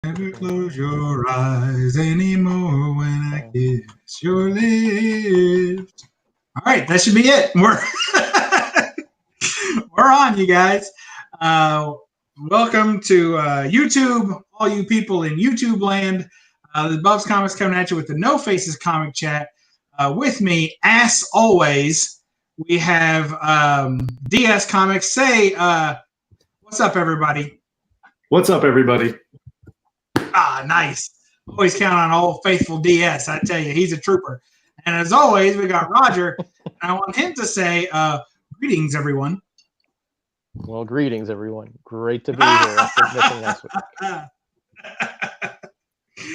Never close your eyes anymore when I kiss your lips. All right, that should be it. We're on, you guys. Welcome to YouTube, all you people in YouTube land. The BUB'S Comics coming at you with the No Faces Comic Chat. With me, as always, we have DS Comics. Say, what's up, everybody? What's up, everybody? Ah, nice. Always count on old faithful DS. I tell you, he's a trooper. And as always, we got Roger. And I want him to say, greetings, everyone. Well, greetings, everyone. Great to be here after missing last week.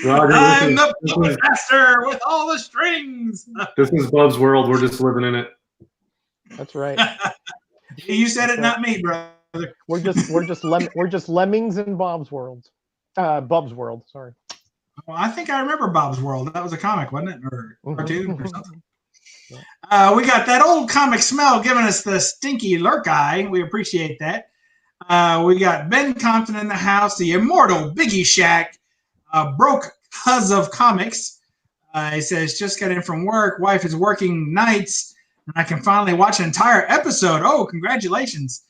Roger, I'm the puppet master with all the strings. This is Bub's world. We're just living in it. That's right. You said it, not me, brother. We're just lemmings in Bob's world. Bub's world. Sorry. Well, I think I remember Bob's World. That was a comic, wasn't it, or cartoon or something? We got that old comic smell giving us the stinky lurk eye. We appreciate that. We got Ben Compton in the house, the immortal Biggie Shack, broke cuz of comics. He says, just got in from work. Wife is working nights, and I can finally watch an entire episode. Oh, congratulations.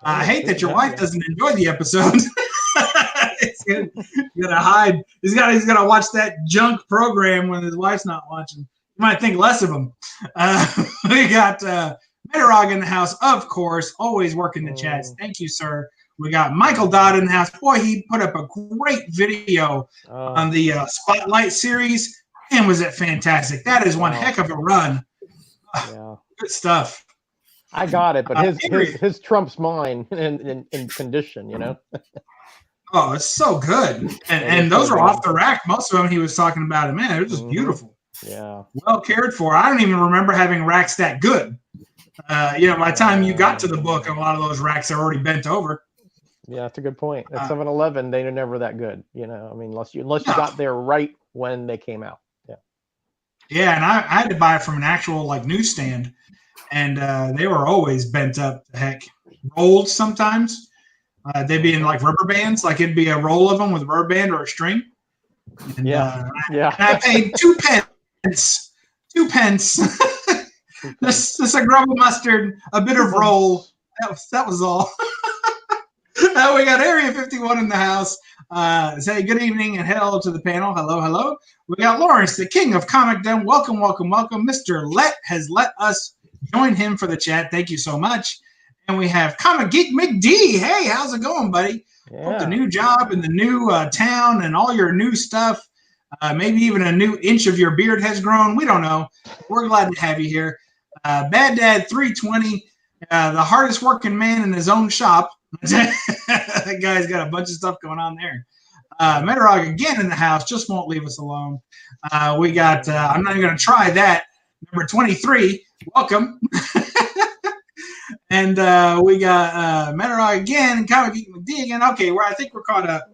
I hate that your wife doesn't enjoy the episode. He's gonna hide. He's gotta watch that junk program when his wife's not watching. You might think less of him. We got Metarog in the house, of course, always working the chats. Thank you, sir. We got Michael Dodd in the house. Boy, he put up a great video on the Spotlight series. Man, was it fantastic. That is one heck of a run. Yeah. Good stuff. I got it, but his trumps mine in condition, you know? Oh, it's so good. And those are off the rack. Most of them he was talking about it. Man, they're just beautiful. Yeah. Well cared for. I don't even remember having racks that good. By the time you got to the book, a lot of those racks are already bent over. Yeah, that's a good point. At 7-Eleven, they're never that good, you know. I mean, unless you got there right when they came out. Yeah. Yeah, and I had to buy it from an actual newsstand, and they were always bent up to heck. Rolled sometimes. They'd be in rubber bands, it'd be a roll of them with a rubber band or a string. And, yeah. And I paid 2 pence. 2 pence. Just a grub of mustard, a bit of roll. That was all. We got Area 51 in the house. Say good evening and hello to the panel. Hello, hello. We got Lawrence, the king of Comic Den. Welcome, welcome, welcome. Mr. Let has let us join him for the chat. Thank you so much. And we have Comic Geek McD. Hey, how's it going, buddy? Yeah. Hope the new job in the new town and all your new stuff, maybe even a new inch of your beard has grown. We don't know. We're glad to have you here. Bad Dad 320, the hardest working man in his own shop. That guy's got a bunch of stuff going on there. Metarog again in the house, just won't leave us alone. We got, I'm not even going to try that, number 23. Welcome. And we got Metarog again, Comic Geek McD again. Okay, I think we're caught up.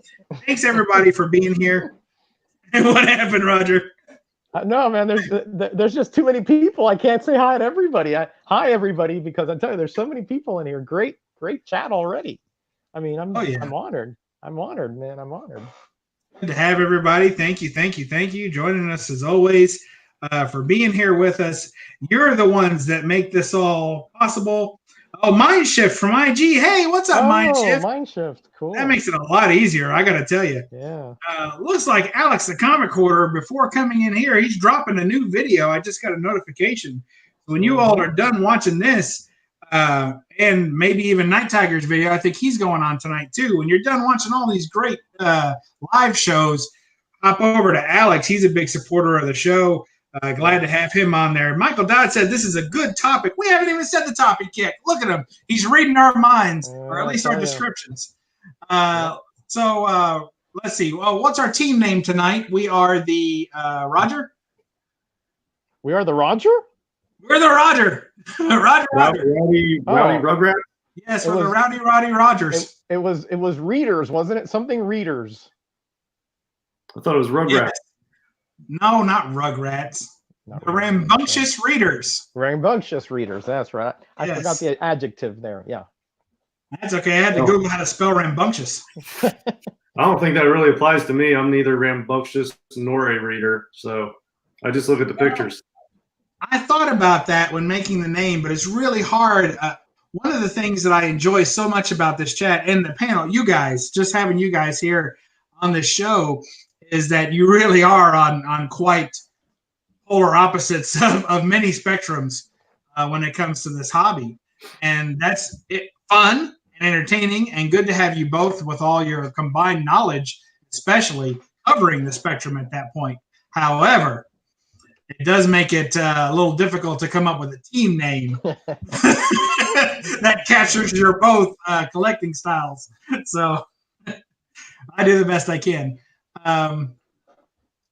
Thanks, everybody, for being here. And what happened, Roger? No, man, there's just too many people. I can't say hi to everybody. Hi, everybody, because I tell you, there's so many people in here. Great chat already. I mean, I'm honored. I'm honored, man. I'm honored. Good to have everybody. Thank you. Joining us as always for being here with us. You're the ones that make this all possible. Oh, Mindshift from IG. Hey, what's up, Mindshift? Mindshift, cool. That makes it a lot easier, I got to tell you. Yeah. Looks like Alex, the comic hoarder, before coming in here, he's dropping a new video. I just got a notification. When you all are done watching this, and maybe even Night Tiger's video, I think he's going on tonight too. When you're done watching all these great live shows, hop over to Alex. He's a big supporter of the show. Glad to have him on there. Michael Dodd said this is a good topic. We haven't even said the topic yet. Look at him. He's reading our minds, or at least our descriptions. So let's see. Well, what's our team name tonight? We are the Roger? We are the Roger? We're the Roger. Roger. Rowdy Rugrats? Yes, we're the Rowdy Rogers. It was Readers, wasn't it? Something Readers. I thought it was Rugrats. Yes. No, not Rugrats. The Rambunctious Readers. Rambunctious Readers, that's right. I forgot the adjective there, yeah. That's okay. I had to Google how to spell rambunctious. I don't think that really applies to me. I'm neither rambunctious nor a reader, so I just look at the pictures. I thought about that when making the name, but it's really hard. One of the things that I enjoy so much about this chat and the panel, you guys, just having you guys here on this show, is that you really are on quite polar opposites of many spectrums when it comes to this hobby. And that's it, fun and entertaining and good to have you both with all your combined knowledge, especially covering the spectrum at that point. However, it does make it a little difficult to come up with a team name that captures your both collecting styles. So I do the best I can.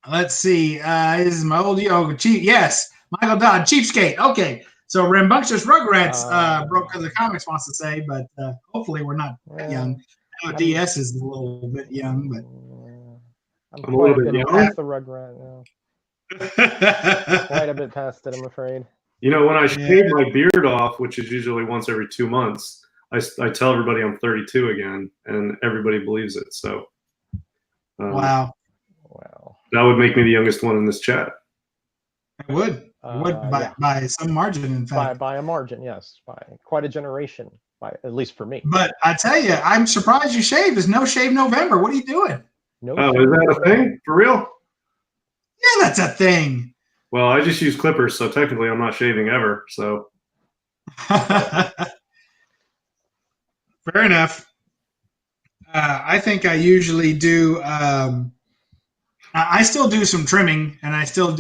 Let's see. This is my old yes, Michael Dodd, Cheapskate. Okay, so Rambunctious Rugrats broke because the comics wants to say, but hopefully we're not that young. I know DS is a little bit young, but I'm quite a bit past the Rugrat now. Quite a bit past it, I'm afraid. You know, when I shave my beard off, which is usually once every 2 months, I tell everybody I'm 32 again, and everybody believes it. So, wow, that would make me the youngest one in this chat. It would, by some margin, in fact. By a margin, yes, by quite a generation, at least for me. But I tell you, I'm surprised you shaved. It's No Shave November. What are you doing? No. Oh, is that a thing for real? Yeah, that's a thing. Well, I just use clippers, so technically I'm not shaving ever. So fair enough. I think I usually do. I still do some trimming, and I still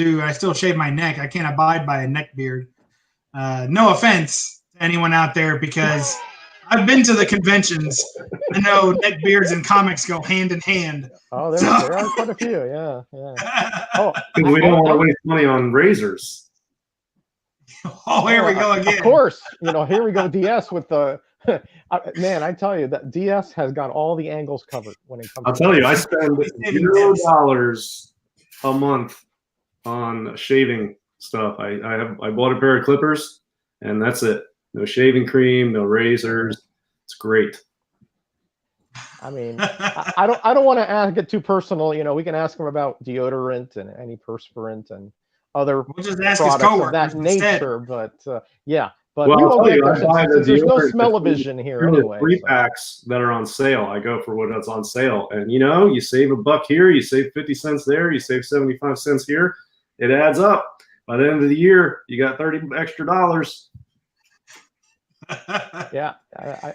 shave my neck. I can't abide by a neck beard. No offense to anyone out there, because I've been to the conventions. I know neck beards and comics go hand in hand. Oh, there are quite a few. Yeah. Oh, we don't want to waste money on razors. Oh, here we go again. Of course, here we go. DS with the man. I tell you that DS has got all the angles covered when it comes. I'll tell you, I spend $0 a month on shaving stuff. I bought a pair of clippers, and that's it. No shaving cream, no razors. It's great. I mean, I don't want to get too personal. We can ask them about deodorant and antiperspirant and other products of that nature. But yeah, but well, we won't get there. There's no smell-o-vision here anyway. 3-packs that are on sale. I go for what's on sale, and you save $1 here, you save 50 cents there, you save 75 cents here. It adds up. By the end of the year, you got $30 extra. Yeah,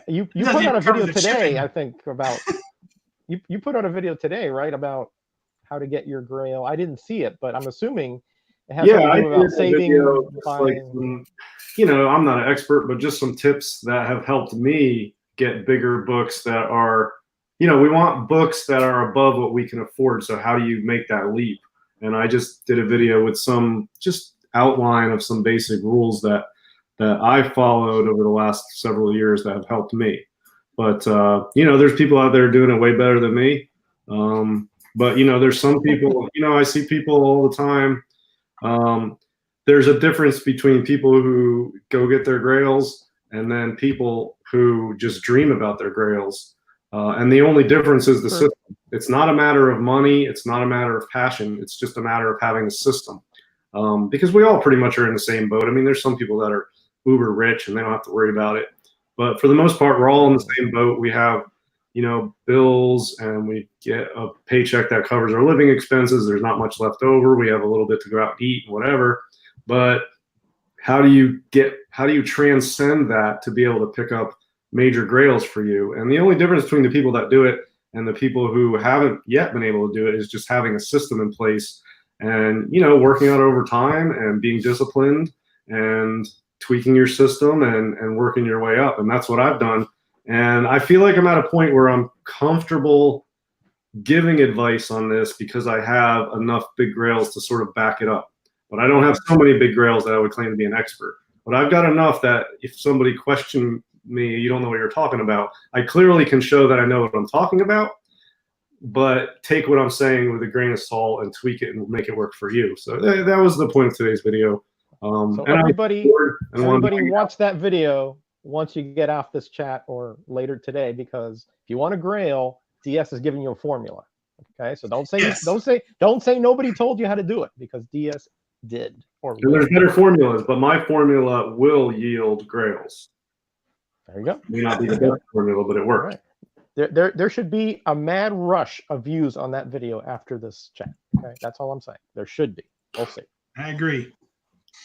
you put out a video today. I think about you put out a video today, right, about how to get your grail. I didn't see it, but I'm assuming it has something to do about saving. I'm not an expert, but just some tips that have helped me get bigger books that are, we want books that are above what we can afford. So how do you make that leap? And I just did a video with some just outline of some basic rules that I followed over the last several years that have helped me. But, there's people out there doing it way better than me. But, there's some people, I see people all the time. There's a difference between people who go get their grails and then people who just dream about their grails. And the only difference is the system. It's not a matter of money. It's not a matter of passion. It's just a matter of having a system. Because we all pretty much are in the same boat. I mean, there's some people that are uber rich and they don't have to worry about it. But for the most part, we're all in the same boat. We have, bills, and we get a paycheck that covers our living expenses. There's not much left over. We have a little bit to go out and eat and whatever. But how do you transcend that to be able to pick up major grails for you? And the only difference between the people that do it and the people who haven't yet been able to do it is just having a system in place and, working out over time and being disciplined and tweaking your system and working your way up. And that's what I've done. And I feel like I'm at a point where I'm comfortable giving advice on this because I have enough big grails to sort of back it up. But I don't have so many big grails that I would claim to be an expert. But I've got enough that if somebody questioned me, you don't know what you're talking about, I clearly can show that I know what I'm talking about, but take what I'm saying with a grain of salt and tweak it and make it work for you. So that was the point of today's video. So everybody watch that video once you get off this chat or later today, because if you want a grail, DS is giving you a formula. Okay, so don't say Yes. don't say nobody told you how to do it, because DS did. Or and there's better formulas, but my formula will yield grails. There you go. May not be the best formula, but it works. Right. There should be a mad rush of views on that video after this chat. Okay, that's all I'm saying. There should be. We'll see. I agree.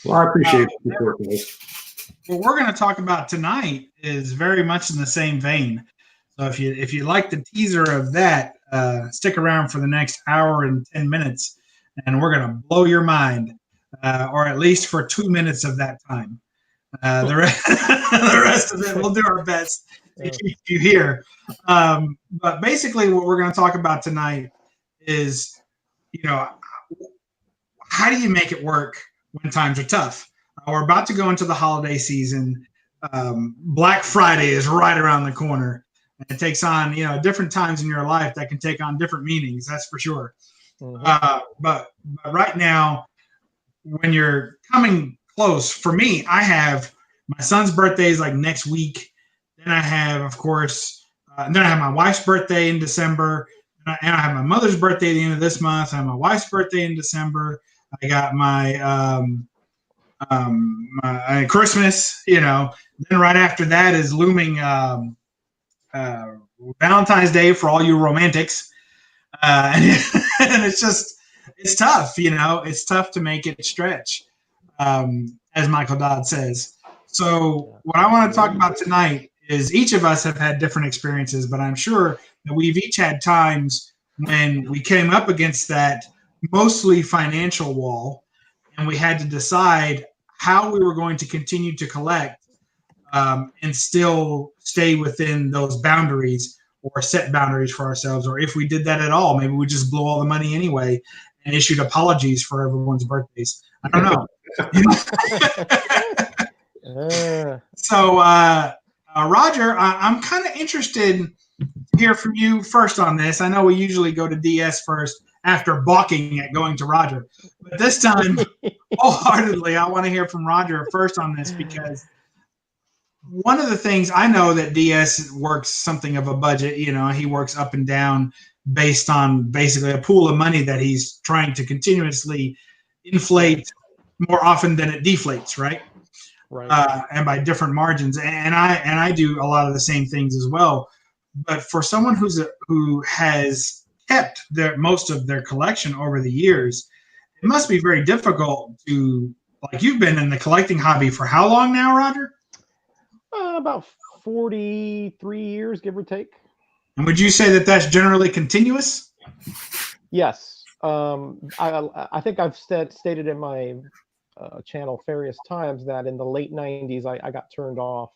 Well, I appreciate the support, guys. What we're going to talk about tonight is very much in the same vein. So if you like the teaser of that, stick around for the next hour and 10 minutes, and we're going to blow your mind, or at least for 2 minutes of that time. The rest of it, we'll do our best to keep you here. But basically, what we're going to talk about tonight is, how do you make it work when times are tough? We're about to go into the holiday season. Black Friday is right around the corner. It takes on, different times in your life that can take on different meanings. That's for sure. Mm-hmm. But right now, when you're coming close, for me, I have my son's birthday is like next week. Then I have, of course, then I have my wife's birthday in December. And I have my mother's birthday at the end of this month. I have my wife's birthday in December. I got my Christmas, Then right after that is looming Valentine's Day for all you romantics. And it's tough, It's tough to make it stretch, as Michael Dodd says. So what I want to talk about tonight is each of us have had different experiences, but I'm sure that we've each had times when we came up against that mostly financial wall, and we had to decide how we were going to continue to collect and still stay within those boundaries, or set boundaries for ourselves. Or if we did that at all, maybe we just blew all the money anyway and issued apologies for everyone's birthdays. I don't know. So, Roger, I'm kind of interested to hear from you first on this. I know we usually go to DS first after balking at going to Roger, but this time, wholeheartedly, I want to hear from Roger first on this, because one of the things I know that DS works something of a budget. He works up and down based on basically a pool of money that he's trying to continuously inflate more often than it deflates, right? Right. And by different margins. And I do a lot of the same things as well. But for someone who has kept most of their collection over the years, it must be very difficult to, like, you've been in the collecting hobby for how long now, Roger? About 43 years, give or take. And would you say that that's generally continuous? Yes. I think I've stated in my channel various times that in the late 90s, I got turned off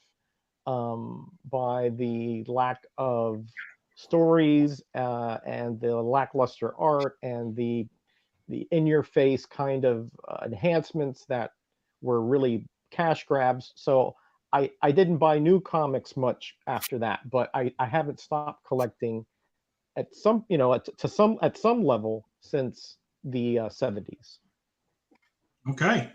by the lack of stories and the lackluster art and the in-your-face kind of enhancements that were really cash grabs. So I didn't buy new comics much after that, but I haven't stopped collecting at some level since the 70s. Okay.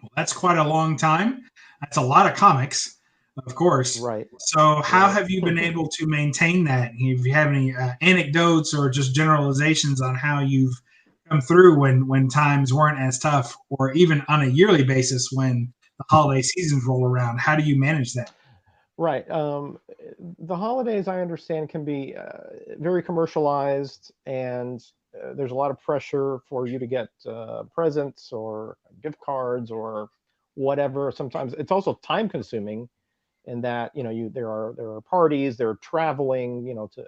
Well, that's quite a long time. That's a lot of comics, of course. Right. So how have you been able to maintain that? If you have any anecdotes or just generalizations on how you've come through when times weren't as tough, or even on a yearly basis when the holiday seasons roll around, how do you manage that? Right. The holidays, I understand, can be very commercialized, and there's a lot of pressure for you to get presents or gift cards or whatever. Sometimes it's also time consuming in that, there are parties, there are traveling,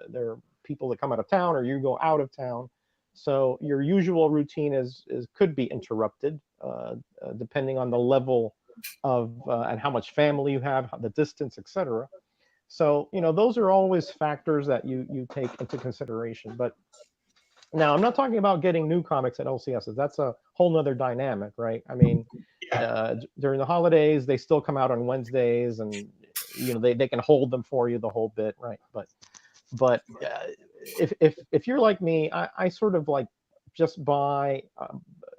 there are people that come out of town or you go out of town. So your usual routine could be interrupted depending on the level of and how much family you have, the distance, etc. So those are always factors that you take into consideration. But now I'm not talking about getting new comics at LCSs. That's a whole nother dynamic, right? I mean, during the holidays they still come out on Wednesdays, and they can hold them for you the whole bit, right? But if you're like me, I sort of like just buy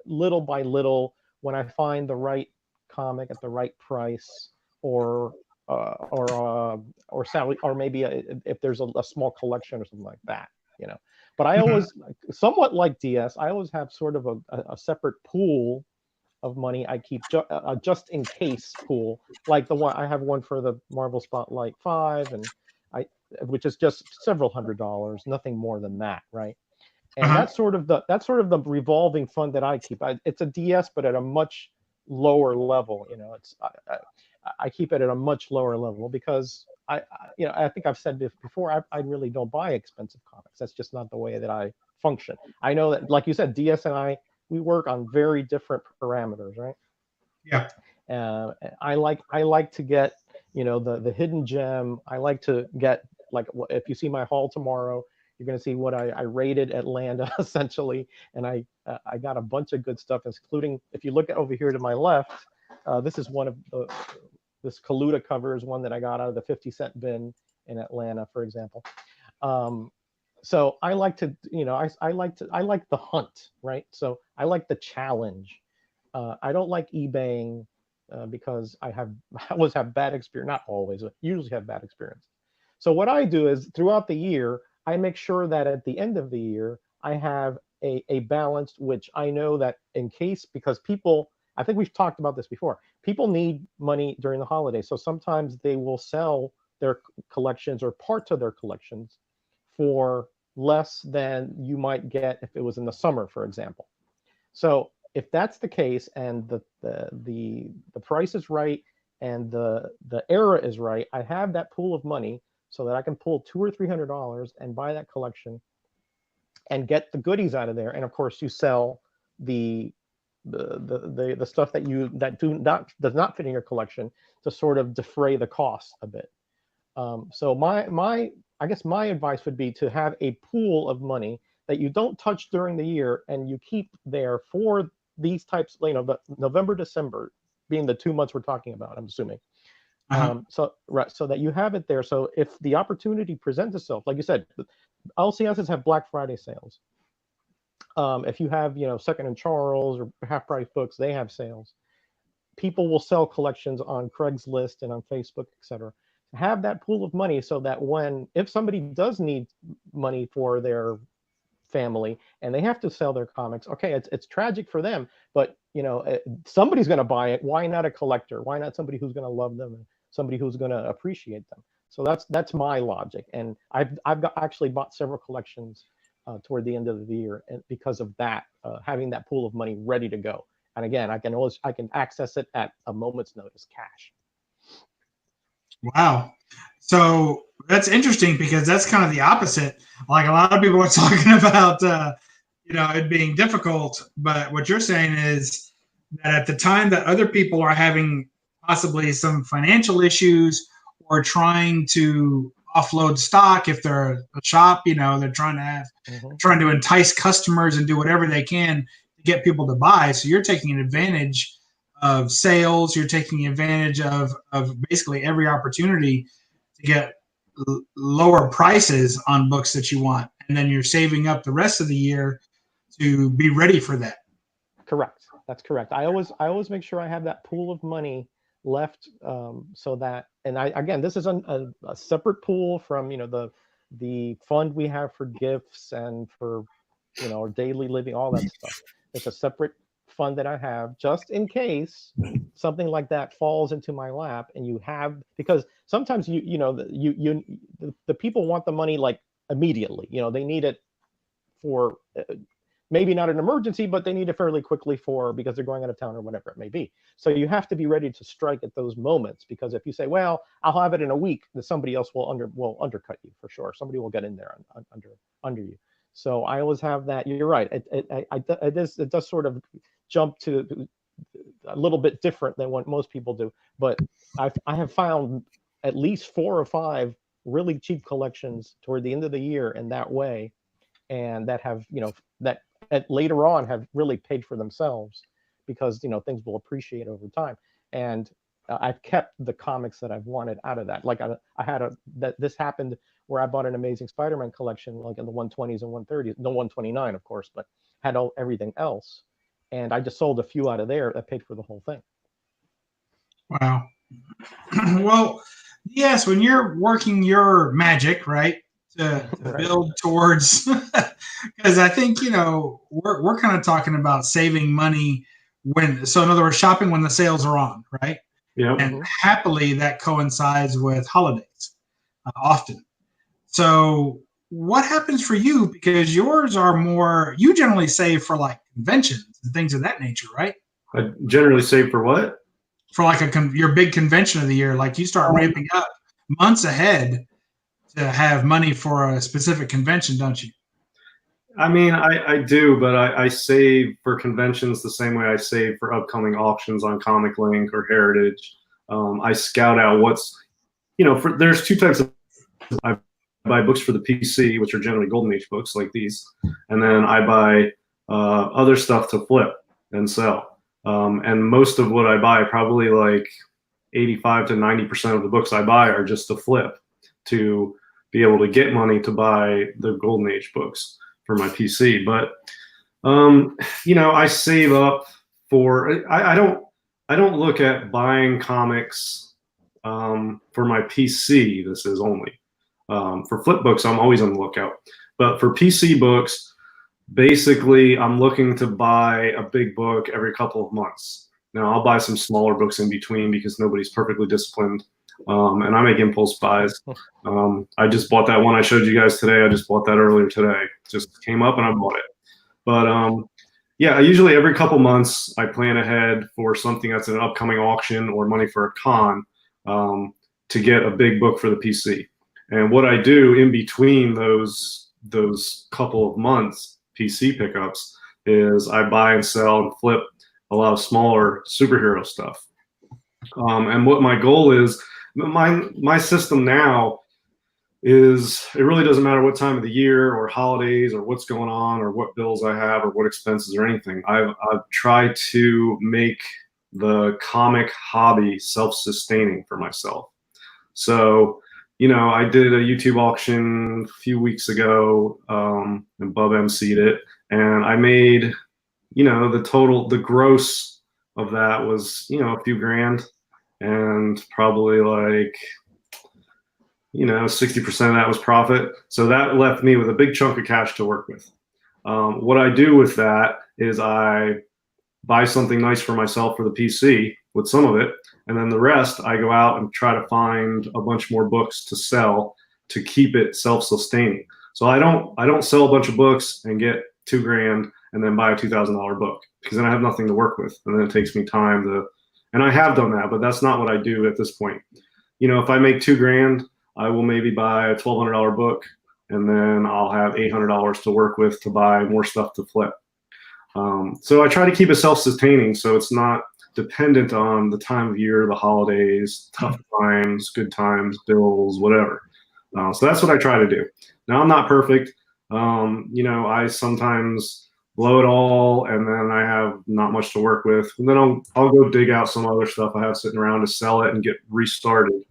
little by little when I find the right comic at the right price, or or Sally, or maybe if there's a small collection or something like that, you know. But I always, somewhat like DS, I always have sort of a separate pool of money I keep, just in case pool, like the one I have, one for the Marvel Spotlight 5, and which is just several $100s, nothing more than that, right? And that's sort of the revolving fund that I keep. It's a DS, but at a much lower level. You know, I keep it at a much lower level because you know, I think I've said this before. I really don't buy expensive comics. That's just not the way that I function. I know that, like you said, DS and we work on very different parameters, right? Yeah. I like to get, you know, the hidden gem. I like to get, like, if you see my haul tomorrow, you're going to see what I rated Atlanta essentially, and I got a bunch of good stuff, including, if you look at over here to my left, this is one of this Kaluta cover is one that I got out of the 50-cent bin in Atlanta, for example. So I like to, you know, I like the hunt, right? So I like the challenge. I don't like eBaying because I always have bad experience. Not always, but usually have bad experience. So what I do is throughout the year, I make sure that at the end of the year, I have a balance, which I know that in case, because people, I think we've talked about this before, people need money during the holidays. So sometimes they will sell their collections or parts of their collections for less than you might get if it was in the summer, for example. So if that's the case, and the price is right and the era is right, I have that pool of money so that I can pull $200 or $300 and buy that collection and get the goodies out of there. And of course, you sell the stuff that does not fit in your collection to sort of defray the cost a bit. So I guess my advice would be to have a pool of money that you don't touch during the year and you keep there for these types, you know, the November, December being the 2 months we're talking about, I'm assuming. So that you have it there. So if the opportunity presents itself, like you said, LCSs have Black Friday sales. If you have, you know, Second and Charles or Half Price Books, they have sales. People will sell collections on Craigslist and on Facebook, etc. Have that pool of money so that if somebody does need money for their family and they have to sell their comics, okay, it's tragic for them, but you know, somebody's going to buy it. Why not a collector? Why not somebody who's going to love them and somebody who's going to appreciate them? So that's my logic, and I've actually bought several collections toward the end of the year, and because of that, having that pool of money ready to go. And again, I can access it at a moment's notice, cash. Wow. So that's interesting because that's kind of the opposite. Like a lot of people are talking about, you know, it being difficult, but what you're saying is that at the time that other people are having possibly some financial issues or trying to offload stock, if they're a shop, you know, they're trying to entice customers and do whatever they can to get people to buy. So you're taking advantage of sales. You're taking advantage of basically every opportunity to get lower prices on books that you want, and then you're saving up the rest of the year to be ready for that. Correct. That's correct. I always make sure I have that pool of money left, so that, and again, this is a separate pool from, you know, the fund we have for gifts and for, you know, daily living, all that stuff. It's a separate fund that I have just in case something like that falls into my lap, and because sometimes you know, the people want the money like immediately. You know, they need it for maybe not an emergency, but they need it fairly quickly because they're going out of town or whatever it may be. So you have to be ready to strike at those moments, because if you say, well, I'll have it in a week, then somebody else will undercut you for sure. Somebody will get in there under you. So I always have that. You're right. It does sort of jump to a little bit different than what most people do. But I have found at least 4 or 5 really cheap collections toward the end of the year in that way, and that have, you know, that later on have really paid for themselves, because, you know, things will appreciate over time. And I've kept the comics that I've wanted out of that. Like this happened where I bought an Amazing Spider-Man collection, like in the 120s and 130s, no 129, of course, but had everything else. And I just sold a few out of there that paid for the whole thing. Wow. Well, Yes, when you're working your magic, right, to Right. build towards, because I think, you know, we're kind of talking about saving money when, so in other words, shopping when the sales are on, right? Yeah. And happily that coincides with holidays often. So what happens for you? Because yours are more, you generally save for like conventions and things of that nature, right? I generally save for what? For like your big convention of the year, like you start ramping up months ahead to have money for a specific convention, don't you? I mean, I do, but I save for conventions the same way I save for upcoming auctions on Comic Link or Heritage. I scout out what's, you know, there's two types of, I buy books for the PC, which are generally Golden Age books like these, and then I buy other stuff to flip and sell. And most of what I buy, probably like 85 to 90% of the books I buy are just to flip, to be able to get money to buy the Golden Age books for my PC. But you know, I save up for, I don't look at buying comics for my PC. This is only for flip books. I'm always on the lookout, but for PC books, basically I'm looking to buy a big book every couple of months. Now I'll buy some smaller books in between because nobody's perfectly disciplined. And I make impulse buys. I just bought that one I showed you guys today. I just bought that earlier today. Just came up and I bought it. But yeah, usually every couple months I plan ahead for something that's an upcoming auction or money for a con to get a big book for the PC. And what I do in between those couple of months PC pickups is I buy and sell and flip a lot of smaller superhero stuff. And what my goal is, my system now is, it really doesn't matter what time of the year or holidays or what's going on or what bills I have or what expenses or anything. I've tried to make the comic hobby self-sustaining for myself. So, you know, I did a YouTube auction a few weeks ago, and Bub emceed it, and I made, you know, the gross of that was, you know, a few grand, and probably like, you know, 60% of that was profit. So that left me with a big chunk of cash to work with. What I do with that is I buy something nice for myself for the PC with some of it, and then the rest I go out and try to find a bunch more books to sell to keep it self-sustaining. So I don't sell a bunch of books and get $2 grand and then buy a $2,000 book, because then I have nothing to work with, and then it takes me time to. And I have done that, but that's not what I do at this point. You know, if I make $2 grand, I will maybe buy a $1,200 book, and then I'll have $800 to work with to buy more stuff to flip. So I try to keep it self-sustaining, so it's not dependent on the time of year, the holidays, tough times, good times, bills, whatever. So that's what I try to do. Now, I'm not perfect. You know, I sometimes blow it all, and then I have not much to work with. And then I'll go dig out some other stuff I have sitting around to sell it and get restarted.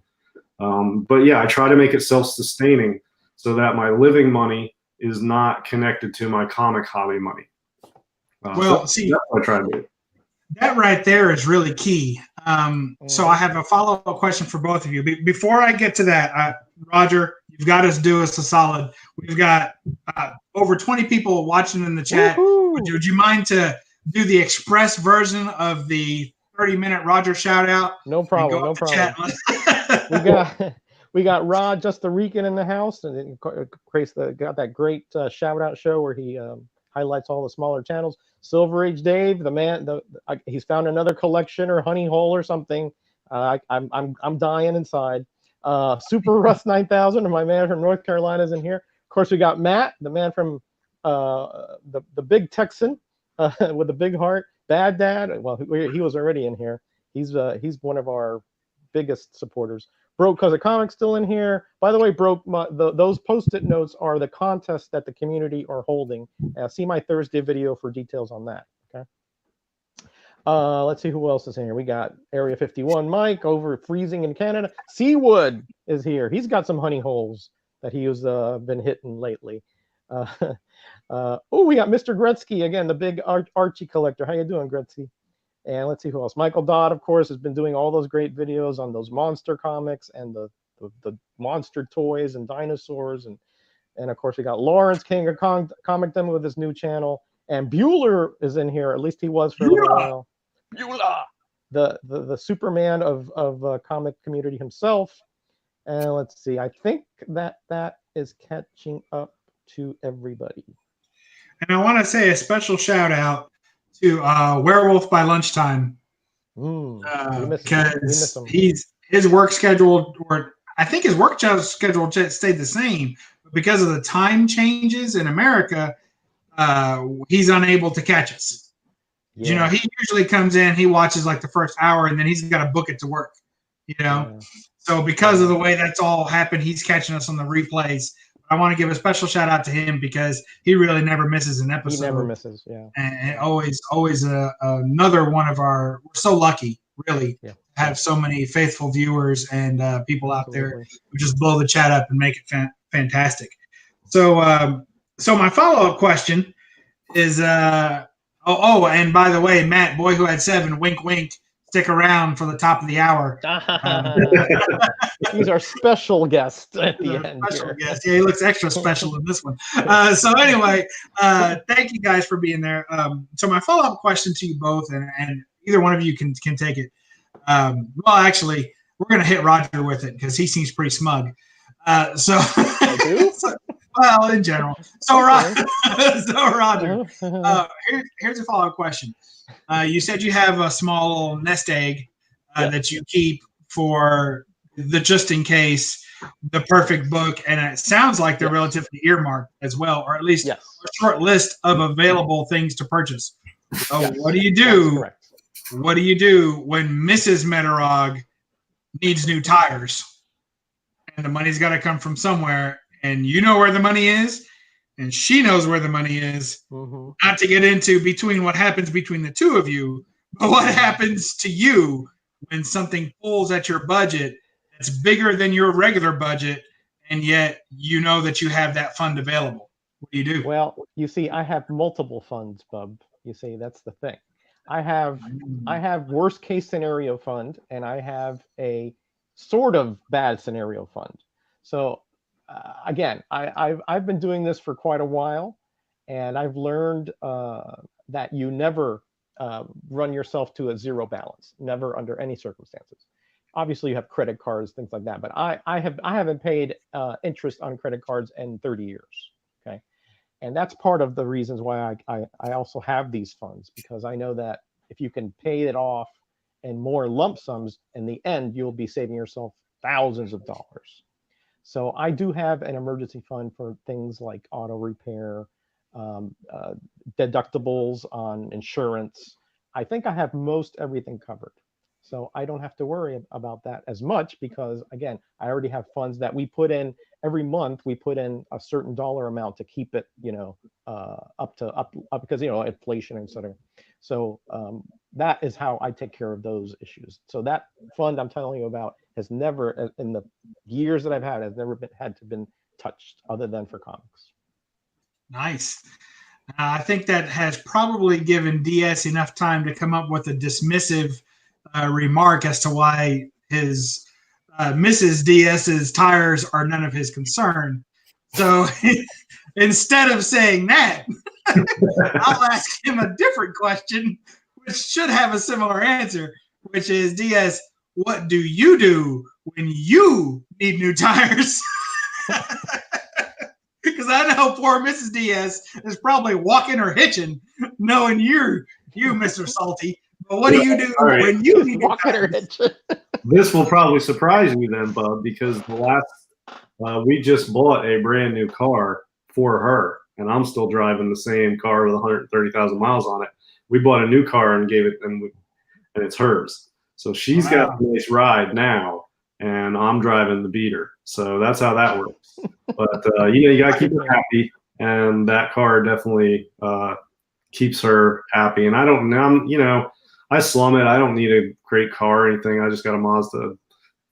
But yeah, I try to make it self-sustaining so that my living money is not connected to my comic hobby money. Well, see, that's what I try to do. That right there is really key. So I have a follow-up question for both of you. Before I get to that, Roger, you've got to do us a solid. We've got over 20 people watching in the chat. Would you mind to do the express version of the 30-minute Roger shout out? No problem. No problem. we got Rod Just the Rican in the house, and got that great shout out show where he highlights all the smaller channels. Silver Age Dave, the man, he's found another collection or honey hole or something. I'm dying inside. Super Russ 9000, and my man from North Carolina is in here. Of course, we got Matt, the man from the big Texan with the big heart. Bad Dad. Well, he was already in here. He's one of our biggest supporters. Broke Cause of Comics still in here. By the way, Broke, those post-it notes are the contest that the community are holding. See my Thursday video for details on that. Okay. Let's see who else is in here. We got Area 51 Mike over freezing in Canada. Seawood is here. He's got some honey holes that he has been hitting lately. Oh, we got Mr. Gretzky again, the big Archie collector. How you doing, Gretzky? And let's see who else. Michael Dodd, of course, has been doing all those great videos on those monster comics and the the monster toys and dinosaurs, and of course we got Lawrence, King of Comicdom, with his new channel, and Bueller is in here. At least he was for a little while. Bueller, the Superman of comic community himself. And let's see, I think that is catching up to everybody. And I want to say a special shout out to Werewolf by Lunchtime, because his work schedule, or I think his work schedule stayed the same, but because of the time changes in America, he's unable to catch us. Yeah. You know, he usually comes in, he watches like the first hour, and then he's got to book it to work. You know, so because of the way that's all happened, he's catching us on the replays. I want to give a special shout out to him because he really never misses an episode. He never misses, yeah. And always another one of our. We're so lucky, really, to have so many faithful viewers and people out there who just blow the chat up and make it fantastic. So, so my follow-up question is, and by the way, Matt, boy who had 7, wink, wink. Stick around for the top of the hour. He's our special guest at the end. Special guest. Yeah, he looks extra special in this one. So anyway, thank you guys for being there. So my follow-up question to you both, and either one of you can take it. Well, actually, we're going to hit Roger with it because he seems pretty smug. I do? Well, in general. So, Roger, here's a follow-up question. You said you have a small nest egg that you keep for the just in case, the perfect book, and it sounds like they're relatively earmarked as well, or at least a short list of available things to purchase. So what do you do? What do you do when Mrs. Metarog needs new tires? And the money's got to come from somewhere, and you know where the money is, and she knows where the money is. Not to get into what happens between the two of you, but what happens to you when something pulls at your budget that's bigger than your regular budget, and yet you know that you have that fund available? What do you do? Well, you see, I have multiple funds, Bub. You see, that's the thing. I have worst case scenario fund, and I have a sort of bad scenario fund. So again, I've been doing this for quite a while, and I've learned that you never run yourself to a zero balance, never under any circumstances. Obviously, you have credit cards, things like that, but I haven't paid interest on credit cards in 30 years. Okay, and that's part of the reasons why I also have these funds, because I know that if you can pay it off in more lump sums, in the end, you'll be saving yourself thousands of dollars. So I do have an emergency fund for things like auto repair, deductibles on insurance. I think I have most everything covered. So I don't have to worry about that as much because, again, I already have funds that we put in every month. We put in a certain dollar amount to keep it, up because, inflation, et cetera. So that is how I take care of those issues. So that fund I'm telling you about has never, in the years that I've had, has never been touched other than for comics. Nice. I think that has probably given DS enough time to come up with a dismissive remark as to why his Mrs. DS's tires are none of his concern. So instead of saying that, I'll ask him a different question, which should have a similar answer, which is, DS, what do you do when you need new tires? Because I know poor Mrs. DS is probably walking or hitching, knowing you, Mr. Salty. But what do you do when you need walking or hitching? This will probably surprise you then, Bub, because we just bought a brand new car for her, and I'm still driving the same car with 130,000 miles on it. We bought a new car and gave it, and it's hers. So she's got a nice ride now, and I'm driving the beater. So that's how that works. But you got to keep her happy, and that car definitely keeps her happy. And I slum it. I don't need a great car or anything. I just got a Mazda,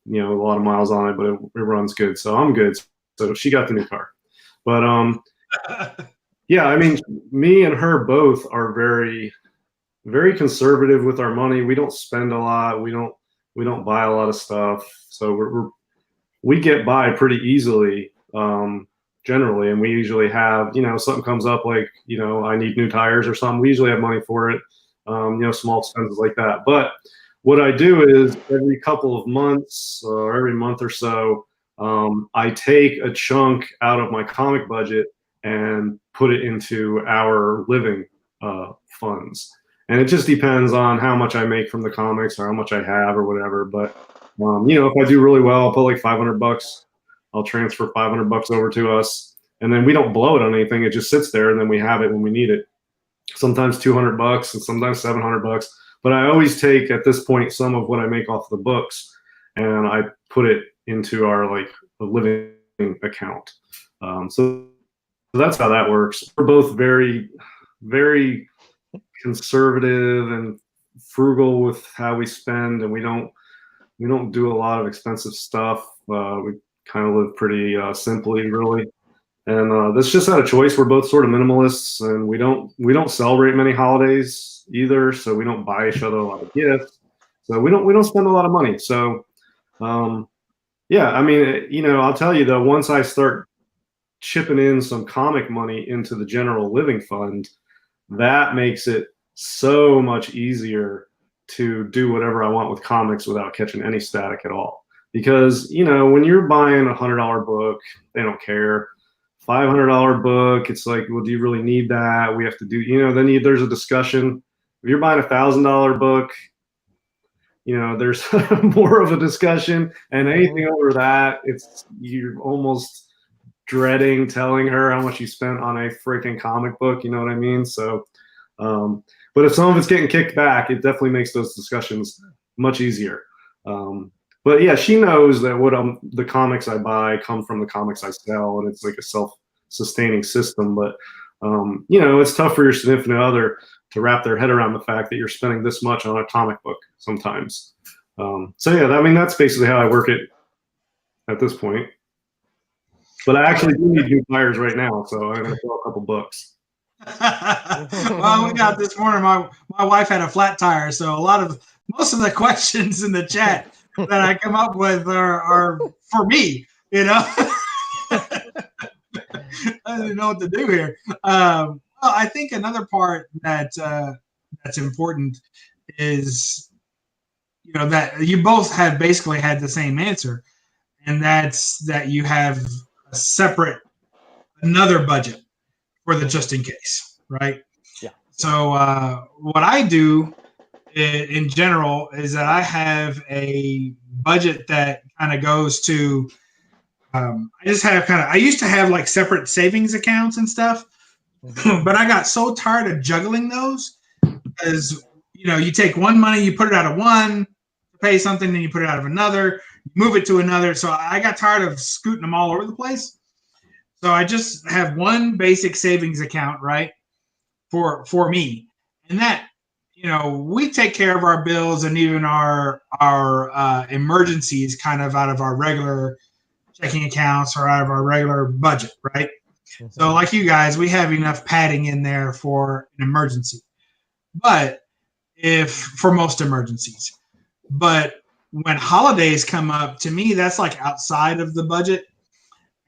a lot of miles on it, but it runs good. So I'm good. So she got the new car. But yeah, I mean, me and her both are very, very conservative with our money. We don't spend a lot. We don't buy a lot of stuff. So we get by pretty easily generally, and we usually have, something comes up like, I need new tires or something. We usually have money for it, small expenses like that. But what I do is every couple of months or every month or so, I take a chunk out of my comic budget and put it into our living funds. And it just depends on how much I make from the comics or how much I have or whatever. But, if I do really well, I'll put like $500. I'll transfer $500 over to us. And then we don't blow it on anything. It just sits there, and then we have it when we need it. Sometimes $200 and sometimes $700. But I always take, at this point, some of what I make off the books, and I put it into our like living account. So that's how that works. We're both very, very conservative and frugal with how we spend, and we don't do a lot of expensive stuff. We kind of live pretty simply, really. And that's just out of choice. We're both sort of minimalists, and we don't celebrate many holidays either, so we don't buy each other a lot of gifts. So we don't spend a lot of money. So yeah, I mean, I'll tell you though, once I start chipping in some comic money into the general living fund, that makes it so much easier to do whatever I want with comics without catching any static at all. Because, when you're buying $100 book, they don't care. $500 book, it's like, well, do you really need that? We have to do, then there's a discussion. If you're buying $1,000 book, there's more of a discussion, and anything over that, you're almost dreading telling her how much you spent on a freaking comic book. You know what I mean? So, but if some of it's getting kicked back, it definitely makes those discussions much easier. But yeah, she knows that the comics I buy come from the comics I sell, and it's like a self-sustaining system. But it's tough for your significant other to wrap their head around the fact that you're spending this much on a comic book sometimes. So yeah, I mean, that's basically how I work it at this point. But I actually do need new tires right now, so I'm gonna sell a couple books. Well, we got this morning. My wife had a flat tire, so most of the questions in the chat that I come up with are for me. I don't know what to do here. Well, I think another part that's important is that you both have basically had the same answer, and that's that you have a separate another budget for the just in case, right? Yeah. So what I do in general is that I have a budget that kind of goes to I used to have like separate savings accounts and stuff, but I got so tired of juggling those because you take one money, you put it out of one to pay something, then you put it out of another, move it to another. So I got tired of scooting them all over the place. So I just have one basic savings account, right, for me, and that we take care of our bills and even our emergencies kind of out of our regular checking accounts or out of our regular budget, right? Mm-hmm. So like you guys, we have enough padding in there for an emergency, but for most emergencies. But when holidays come up, to me, that's like outside of the budget.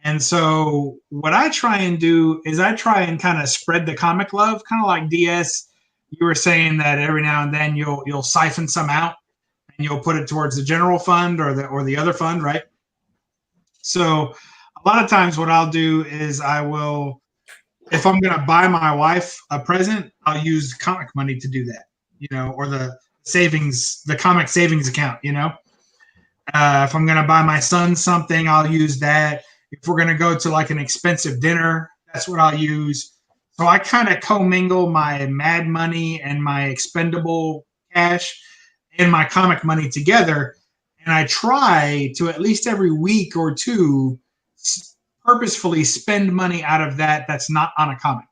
And so what I try and do is I try and kind of spread the comic love, kind of like DS. You were saying that every now and then you'll siphon some out and you'll put it towards the general fund or the other fund, right? So a lot of times what I'll do is I will, if I'm going to buy my wife a present, I'll use comic money to do that, or the comic savings account, if I'm going to buy my son something, I'll use that. If we're going to go to like an expensive dinner, that's what I'll use. So I kind of commingle my mad money and my expendable cash and my comic money together. And I try to at least every week or two purposefully spend money out of that's not on a comic,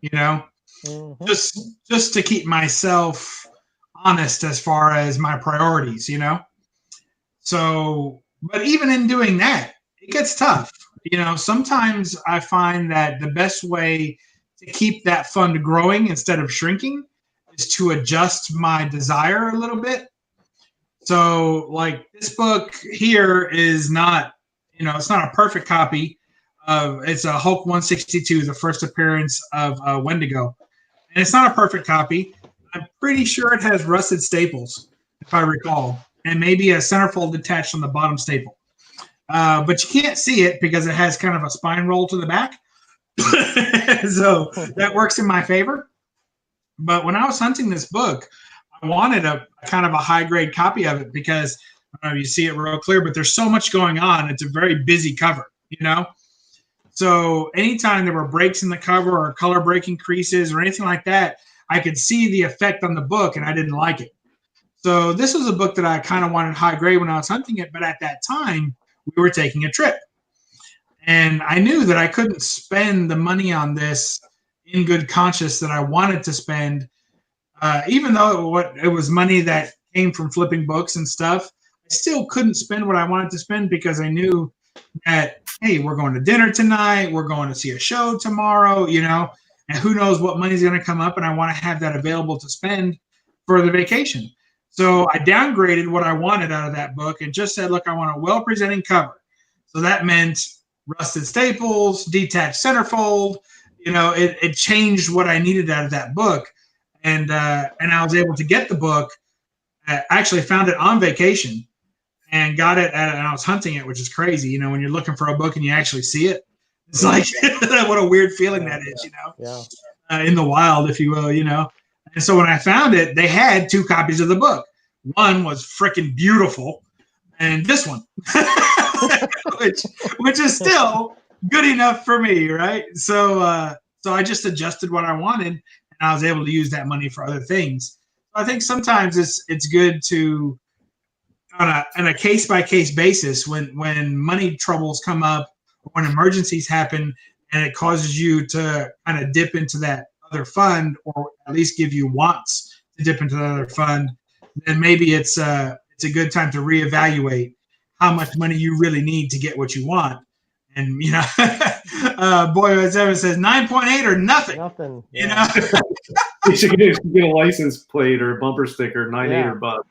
mm-hmm. just to keep myself honest as far as my priorities, So, but even in doing that, it gets tough. Sometimes I find that the best way to keep that fund growing instead of shrinking is to adjust my desire a little bit. So like this book here is not it's not a perfect copy of. It's a Hulk 162, the first appearance of Wendigo, and it's not a perfect copy. I'm pretty sure it has rusted staples, if I recall, and maybe a centerfold attached on the bottom staple. But you can't see it because it has kind of a spine roll to the back. So that works in my favor. But when I was hunting this book, I wanted a kind of a high grade copy of it because I don't know if you see it real clear, but there's so much going on. It's a very busy cover, So anytime there were breaks in the cover or color breaking creases or anything like that, I could see the effect on the book and I didn't like it. So this was a book that I kind of wanted high grade when I was hunting it. But at that time, we were taking a trip. And I knew that I couldn't spend the money on this in good conscience that I wanted to spend, even though it was money that came from flipping books and stuff. I still couldn't spend what I wanted to spend because I knew that, hey, we're going to dinner tonight. We're going to see a show tomorrow, and who knows what money's going to come up. And I want to have that available to spend for the vacation. So I downgraded what I wanted out of that book and just said, look, I want a well-presenting cover. So that meant rusted staples, detached centerfold. It changed what I needed out of that book. And I was able to get the book. I actually found it on vacation and got it, and I was hunting it, which is crazy. When you're looking for a book and you actually see it, it's like, what a weird feeling that is, in the wild, if you will, And so when I found it, they had 2 copies of the book. One was freaking beautiful, and this one, which is still good enough for me, right? So I just adjusted what I wanted, and I was able to use that money for other things. I think sometimes it's good to, on a case-by-case basis, when money troubles come up, or when emergencies happen, and it causes you to kind of dip into that other fund, or at least give you wants to dip into that other fund, then maybe it's a good time to reevaluate how much money you really need to get what you want. And Boy, as Evan says, 9.8 or nothing. Nothing. Yeah. You should get a license plate or a bumper sticker, 9.8 or bust.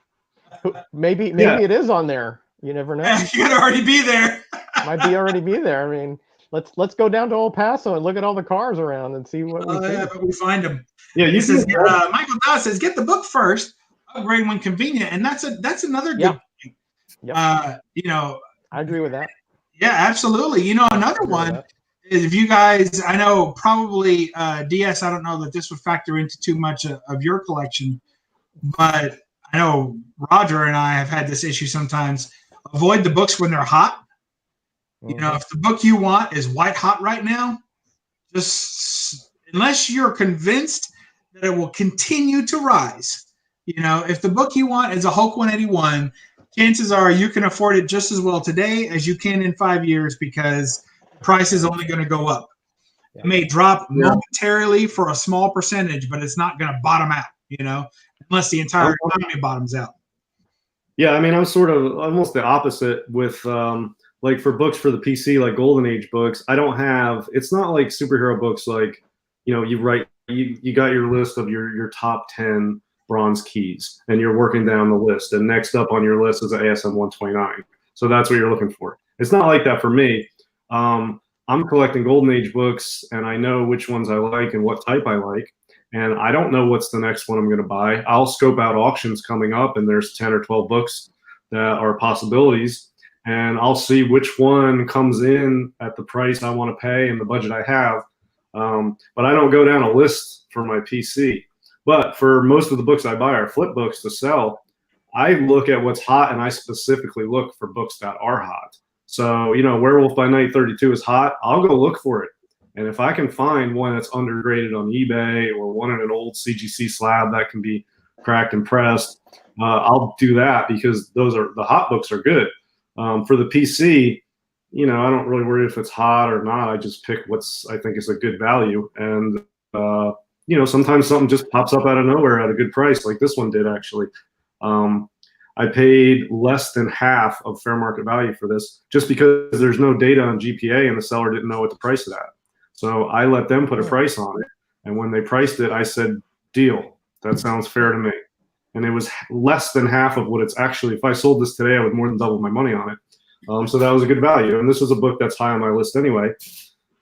Maybe it is on there. You never know. You gotta already be there. Might already be there. I mean, let's go down to El Paso and look at all the cars around and see what we think. Yeah, but we find them. Yeah, Michael Dawes says, get the book first, upgrade when convenient, and that's another good thing. Yep. I agree with that. Yeah, absolutely. Another one is, if you guys, I know probably DS, I don't know that this would factor into too much of your collection, but I know Roger and I have had this issue sometimes. Avoid the books when they're hot. If the book you want is white hot right now, just unless you're convinced that it will continue to rise. If the book you want is a Hulk 181, chances are you can afford it just as well today as you can in 5 years, because the price is only going to go up. It may drop momentarily for a small percentage, but it's not going to bottom out, unless the entire economy bottoms out. Yeah, I mean, I'm sort of almost the opposite with like for books for the PC, like Golden Age books. I don't have. It's not like superhero books. Like you got your list of your top 10 bronze keys, and you're working down the list. And next up on your list is an ASM 129. So that's what you're looking for. It's not like that for me. I'm collecting Golden Age books, and I know which ones I like and what type I like. And I don't know what's the next one I'm going to buy. I'll scope out auctions coming up, and there's 10 or 12 books that are possibilities. And I'll see which one comes in at the price I want to pay and the budget I have. But I don't go down a list for my PC. But for most of the books I buy are flip books to sell. I look at what's hot, and I specifically look for books that are hot. So, Werewolf by Night 32 is hot. I'll go look for it. And if I can find one that's undergraded on eBay, or one in an old CGC slab that can be cracked and pressed, I'll do that, because those are the hot books are good. For the PC, I don't really worry if it's hot or not. I just pick what's I think is a good value. And, sometimes something just pops up out of nowhere at a good price, like this one did actually. I paid less than half of fair market value for this, just because there's no data on GPA and the seller didn't know what to price it at. So I let them put a price on it. And when they priced it, I said, deal. That sounds fair to me. And it was less than half of what it's actually. If I sold this today, I would more than double my money on it. So that was a good value. And this was a book that's high on my list anyway.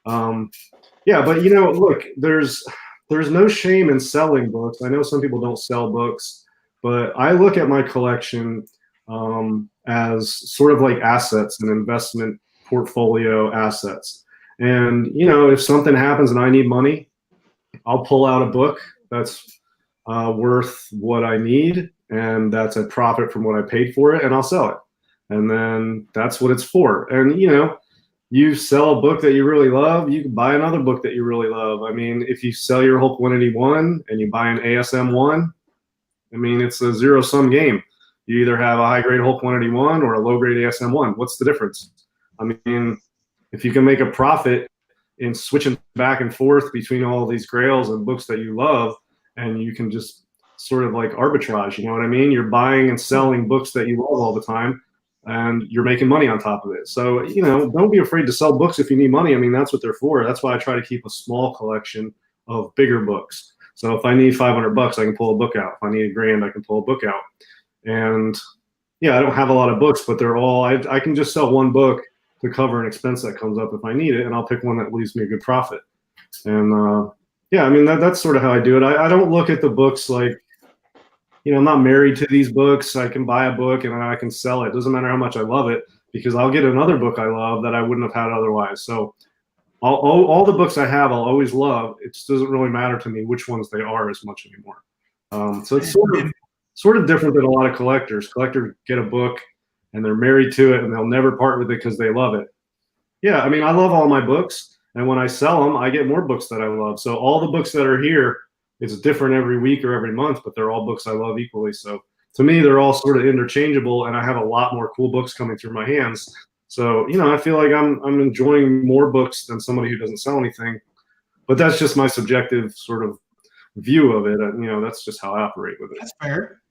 Yeah, but look, there's no shame in selling books. I know some people don't sell books, but I look at my collection as sort of like assets and investment portfolio assets. And, if something happens and I need money, I'll pull out a book that's worth what I need, and that's a profit from what I paid for it, and I'll sell it. And then that's what it's for. And, you sell a book that you really love, you can buy another book that you really love. I mean, if you sell your Hulk 181 and you buy an ASM 1, I mean, it's a zero-sum game. You either have a high-grade Hulk 181 or a low-grade ASM 1. What's the difference? I mean, if you can make a profit in switching back and forth between all these grails and books that you love, and you can just sort of like arbitrage, you know what I mean? You're buying and selling books that you love all the time, and you're making money on top of it. So, don't be afraid to sell books if you need money. I mean, that's what they're for. That's why I try to keep a small collection of bigger books. So if I need $500, I can pull a book out. If I need $1,000, I can pull a book out. And yeah, I don't have a lot of books, but they're all, I can just sell one book to cover an expense that comes up if I need it, and I'll pick one that leaves me a good profit. And yeah, I mean, that's sort of how I do it. I don't look at the books like, I'm not married to these books. I can buy a book and I can sell it. It doesn't matter how much I love it, because I'll get another book I love that I wouldn't have had otherwise. So all the books I have, I'll always love. It just doesn't really matter to me which ones they are as much anymore. So it's sort of different than a lot of collectors. Collectors get a book and they're married to it and they'll never part with it because they love it. Yeah, I mean, I love all my books. And when I sell them, I get more books that I love. So all the books that are here, it's different every week or every month, but they're all books I love equally. So to me, they're all sort of interchangeable, and I have a lot more cool books coming through my hands. So, I feel like I'm enjoying more books than somebody who doesn't sell anything. But that's just my subjective sort of view of it. That's just how I operate with it. That's fair.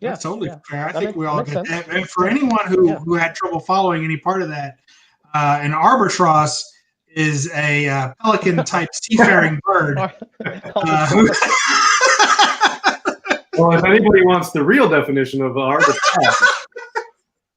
Yeah, that's totally fair. I think we that all makes get sense. that. And for anyone who had trouble following any part of that, an albatross is a pelican-type seafaring bird. Well, if anybody wants the real definition of arbitrage,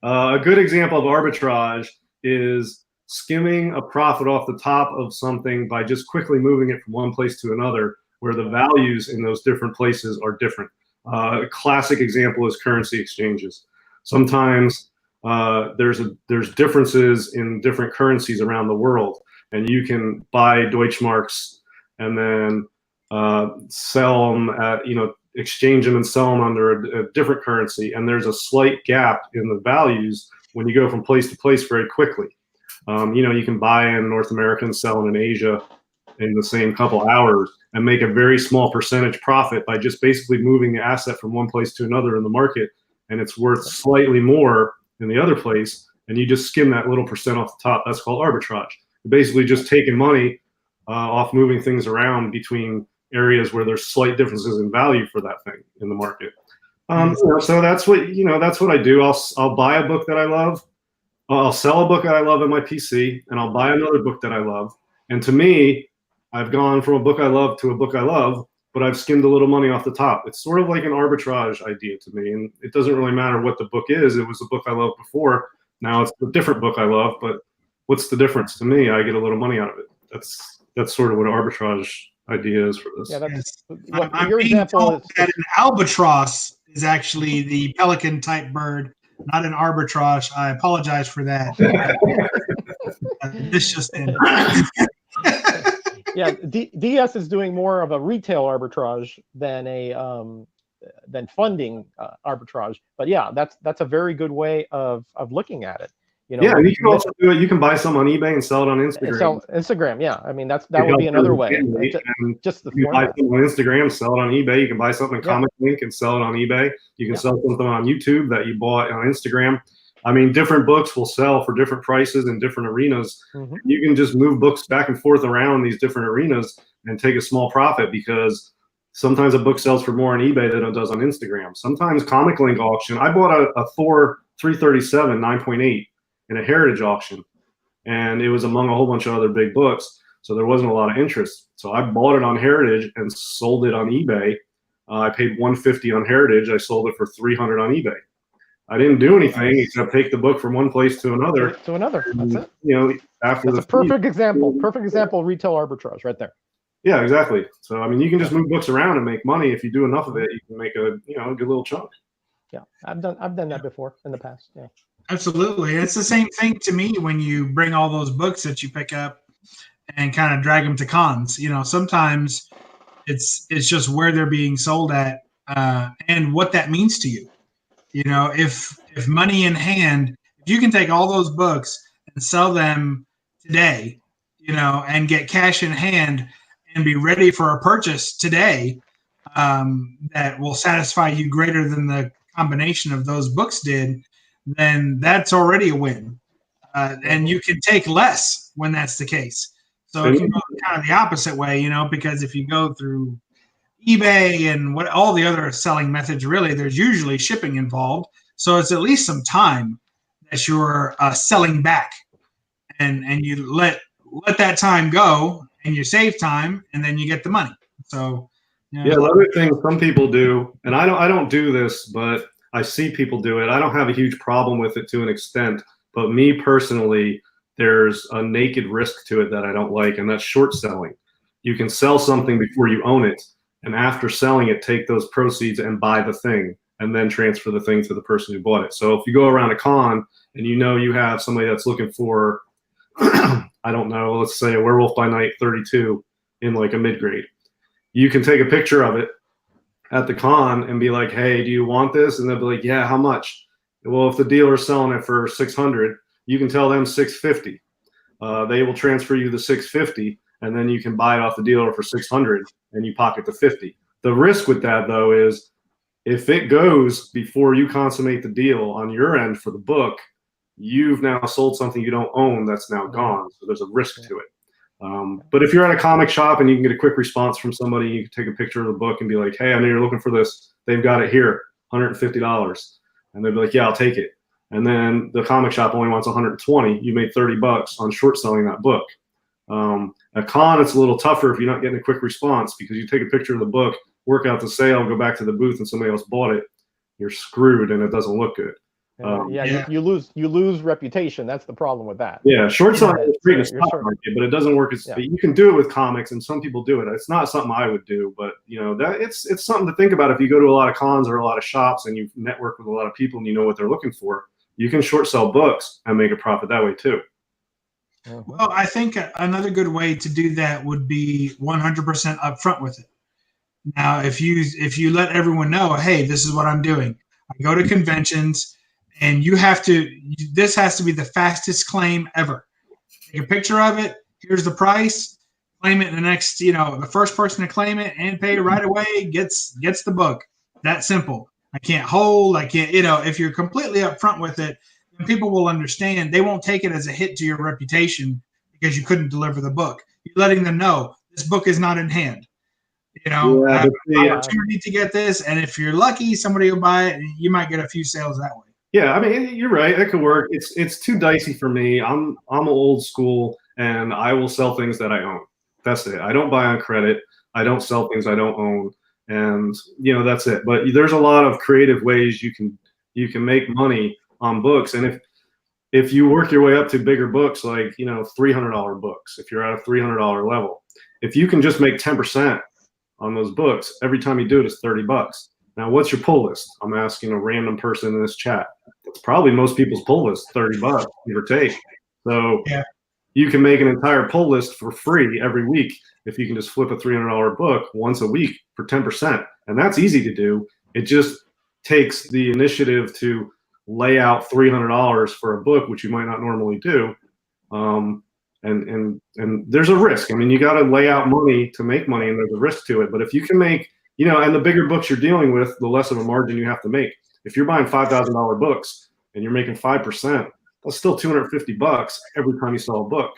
a good example of arbitrage is skimming a profit off the top of something by just quickly moving it from one place to another, where the values in those different places are different. A classic example is currency exchanges. Sometimes there's differences in different currencies around the world, and you can buy Deutschmarks and then sell them at, exchange them and sell them under a different currency. And there's a slight gap in the values when you go from place to place very quickly. You can buy in North America and sell in Asia in the same couple hours and make a very small percentage profit by just basically moving the asset from one place to another in the market. And it's worth slightly more in the other place. And you just skim that little percent off the top. That's called arbitrage. You're basically just taking money off moving things around between areas where there's slight differences in value for that thing in the market. So that's what I do. I'll buy a book that I love. I'll sell a book that I love in my PC, and I'll buy another book that I love. And to me, I've gone from a book I love to a book I love, but I've skimmed a little money off the top. It's sort of like an arbitrage idea to me. And it doesn't really matter what the book is. It was a book I loved before. Now it's a different book I love, but what's the difference? To me, I get a little money out of it. That's sort of what arbitrage idea is for this. Yeah, that's I'm your being example told is that an albatross is actually the pelican type bird, not an arbitrage. I apologize for that. This just in. Yeah, DS is doing more of a retail arbitrage than than funding arbitrage. But yeah, that's a very good way of looking at it. You can also do it. You can buy some on eBay and sell it on Instagram. Instagram, yeah. I mean, that would be another way. Just the you buy something on Instagram, sell it on eBay. You can buy something Comic Link and sell it on eBay. You can sell something on YouTube that you bought on Instagram. I mean, different books will sell for different prices in different arenas. Mm-hmm. You can just move books back and forth around these different arenas and take a small profit, because sometimes a book sells for more on eBay than it does on Instagram. Sometimes Comic Link auction. I bought a Thor 337 9.8 in a heritage auction, and it was among a whole bunch of other big books, so there wasn't a lot of interest. So I bought it on heritage and sold it on eBay. I paid $150 on heritage. I sold it for $300 on eBay. I didn't do anything except take the book from one place to another. To another. That's it. You know, after that's a perfect example. Perfect example of retail arbitrage right there. Yeah, exactly. So I mean, you can just move books around and make money. If you do enough of it, you can make a a good little chunk. Yeah, I've done that before in the past. Yeah, absolutely. It's the same thing to me when you bring all those books that you pick up and kind of drag them to cons. You know, sometimes it's just where they're being sold at and what that means to you. You know, if money in hand, if you can take all those books and sell them today, you know, and get cash in hand and be ready for a purchase today that will satisfy you greater than the combination of those books did, then that's already a win. And you can take less when that's the case. So it can go kind of the opposite way, you know, because if you go through eBay and what all the other selling methods, really, there's usually shipping involved. So it's at least some time that you're selling back, and you let that time go, and you save time, and then you get the money. So yeah, another thing some people do, and I don't do this, but I see people do it. I don't have a huge problem with it to an extent, but me personally, there's a naked risk to it that I don't like, and that's short selling. You can sell something before you own it, and after selling it, take those proceeds and buy the thing, and then transfer the thing to the person who bought it. So if you go around a con and you know you have somebody that's looking for, I don't know, let's say a Werewolf by Night 32 in like a mid-grade, you can take a picture of it at the con and be like, hey, do you want this? And they'll be like, yeah, how much? Well, if the dealer's selling it for $600, you can tell them $650. They will transfer you the $650, and then you can buy it off the dealer for $600, and you pocket the $50. The risk with that, though, is if it goes before you consummate the deal on your end for the book, you've now sold something you don't own that's now gone. So there's a risk to it. But if you're at a comic shop and you can get a quick response from somebody, you can take a picture of the book and be like, hey, I know you're looking for this. They've got it here, $150. And they'll be like, yeah, I'll take it. And then the comic shop only wants $120. You made $30 on short selling that book. At con, it's a little tougher if you're not getting a quick response, because you take a picture of the book, work out the sale, go back to the booth, and somebody else bought it. You're screwed, and it doesn't look good. You lose reputation. That's the problem with that. Yeah, short selling is great in the stock market, but it doesn't work as you can do it with comics, and some people do it. It's not something I would do, but you know that it's something to think about. If you go to a lot of cons or a lot of shops and you network with a lot of people and you know what they're looking for, you can short sell books and make a profit that way too. Well, I think another good way to do that would be 100% upfront with it. Now, if you let everyone know, hey, this is what I'm doing. I go to conventions, and this has to be the fastest claim ever. Take a picture of it. Here's the price. Claim it in the next, the first person to claim it and pay right away gets the book. That simple. I can't hold. I can't, if you're completely upfront with it, then people will understand. They won't take it as a hit to your reputation because you couldn't deliver the book. You're letting them know this book is not in hand. Opportunity to get this, and if you're lucky, somebody will buy it, and you might get a few sales that way. Yeah, I mean, you're right. It could work. It's too dicey for me. I'm old school, and I will sell things that I own. That's it. I don't buy on credit. I don't sell things I don't own, and that's it. But there's a lot of creative ways you can make money on books, and if you work your way up to bigger books, like $300 books, if you're at a $300 level, if you can just make 10% on those books, every time you do it, it's $30. Now, what's your pull list? I'm asking a random person in this chat. It's probably most people's pull list, $30, give or take. So you can make an entire pull list for free every week if you can just flip a $300 book once a week for 10%. And that's easy to do. It just takes the initiative to lay out $300 for a book, which you might not normally do. And there's a risk. I mean, you got to lay out money to make money, and there's a risk to it. But if you can make, and the bigger books you're dealing with, the less of a margin you have to make. If you're buying $5,000 books and you're making 5%, that's still $250 every time you sell a book.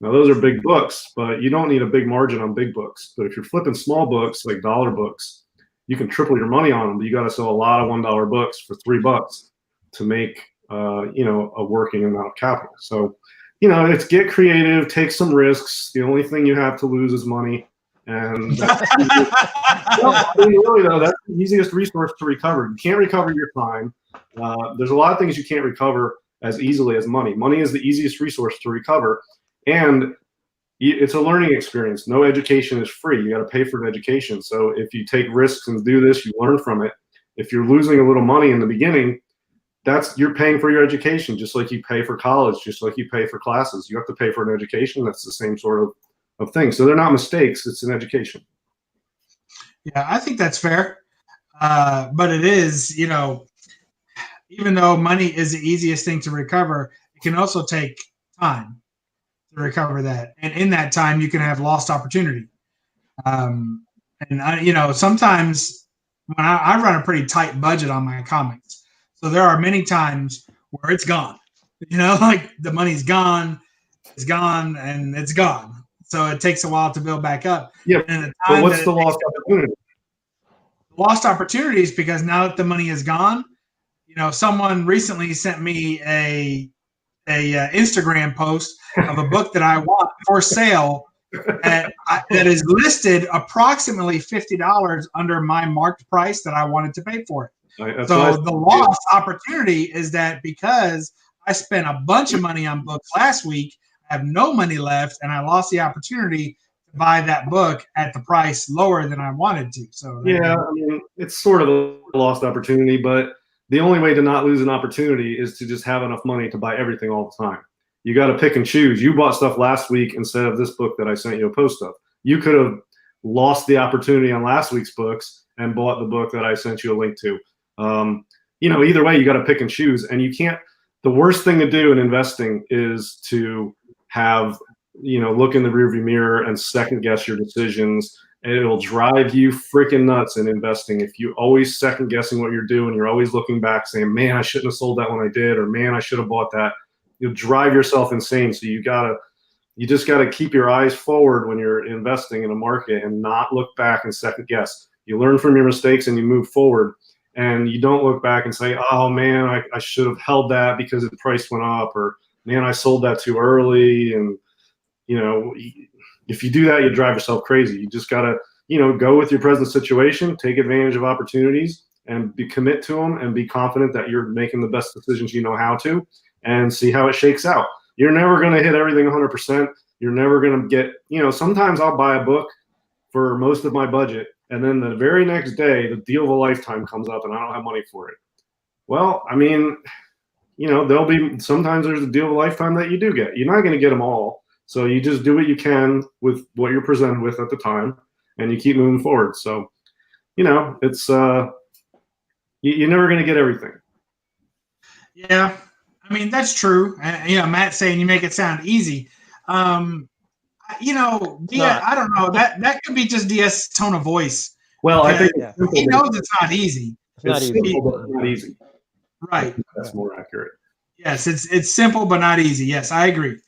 Now, those are big books, but you don't need a big margin on big books. But if you're flipping small books, like dollar books, you can triple your money on them. But you got to sell a lot of $1 books for $3 to make, a working amount of capital. So, it's get creative, take some risks. The only thing you have to lose is money, And that's, really though, that's the easiest resource to recover. You can't recover your time. There's a lot of things you can't recover as easily as money. Money is the easiest resource to recover, and it's a learning experience. No education is free. You got to pay for an education. So if you take risks and do this, you learn from it. If you're losing a little money in the beginning, you're paying for your education, just like you pay for college, just like you pay for classes. You have to pay for an education. That's the same sort of thing. So they're not mistakes. It's an education. Yeah, I think that's fair. But it is, even though money is the easiest thing to recover, it can also take time to recover that. And in that time, you can have lost opportunity. Sometimes when I run a pretty tight budget on my comics. So there are many times where it's gone, like the money's gone, it's gone, and it's gone. So it takes a while to build back up. Yeah. But what's the lost opportunity? Lost opportunities because now that the money is gone, someone recently sent me a Instagram post of a book that I want for sale that is listed approximately $50 under my marked price that I wanted to pay for it. So the lost opportunity is that because I spent a bunch of money on books last week, I have no money left, and I lost the opportunity to buy that book at the price lower than I wanted to. So yeah, it's sort of a lost opportunity, but the only way to not lose an opportunity is to just have enough money to buy everything all the time. You got to pick and choose. You bought stuff last week instead of this book that I sent you a post of. You could have lost the opportunity on last week's books and bought the book that I sent you a link to. Either way, you got to pick and choose, and you can't. The worst thing to do in investing is to have, look in the rearview mirror and second guess your decisions. And it'll drive you freaking nuts in investing. If you always second guessing what you're doing, you're always looking back saying, man, I shouldn't have sold that when I did, or man, I should have bought that. You'll drive yourself insane. So you just gotta keep your eyes forward when you're investing in a market and not look back and second guess. You learn from your mistakes and you move forward. And you don't look back and say, oh man, I should have held that because the price went up, or man, I sold that too early. And, if you do that, you drive yourself crazy. You just got to, go with your present situation, take advantage of opportunities and commit to them and be confident that you're making the best decisions you know how to, and see how it shakes out. You're never going to hit everything 100%. You're never going to get, sometimes I'll buy a book for most of my budget, and then the very next day, the deal of a lifetime comes up and I don't have money for it. Well, there'll be, sometimes there's a deal of a lifetime that you do get. You're not going to get them all. So you just do what you can with what you're presented with at the time, and you keep moving forward. So, it's, you're never going to get everything. Yeah. That's true. Matt's saying you make it sound easy. Dia, I don't know. That could be just DS' tone of voice. Well, I think he knows it's not easy. It's simple, but not easy. Right. That's more accurate. Yes, it's simple but not easy. Yes, I agree.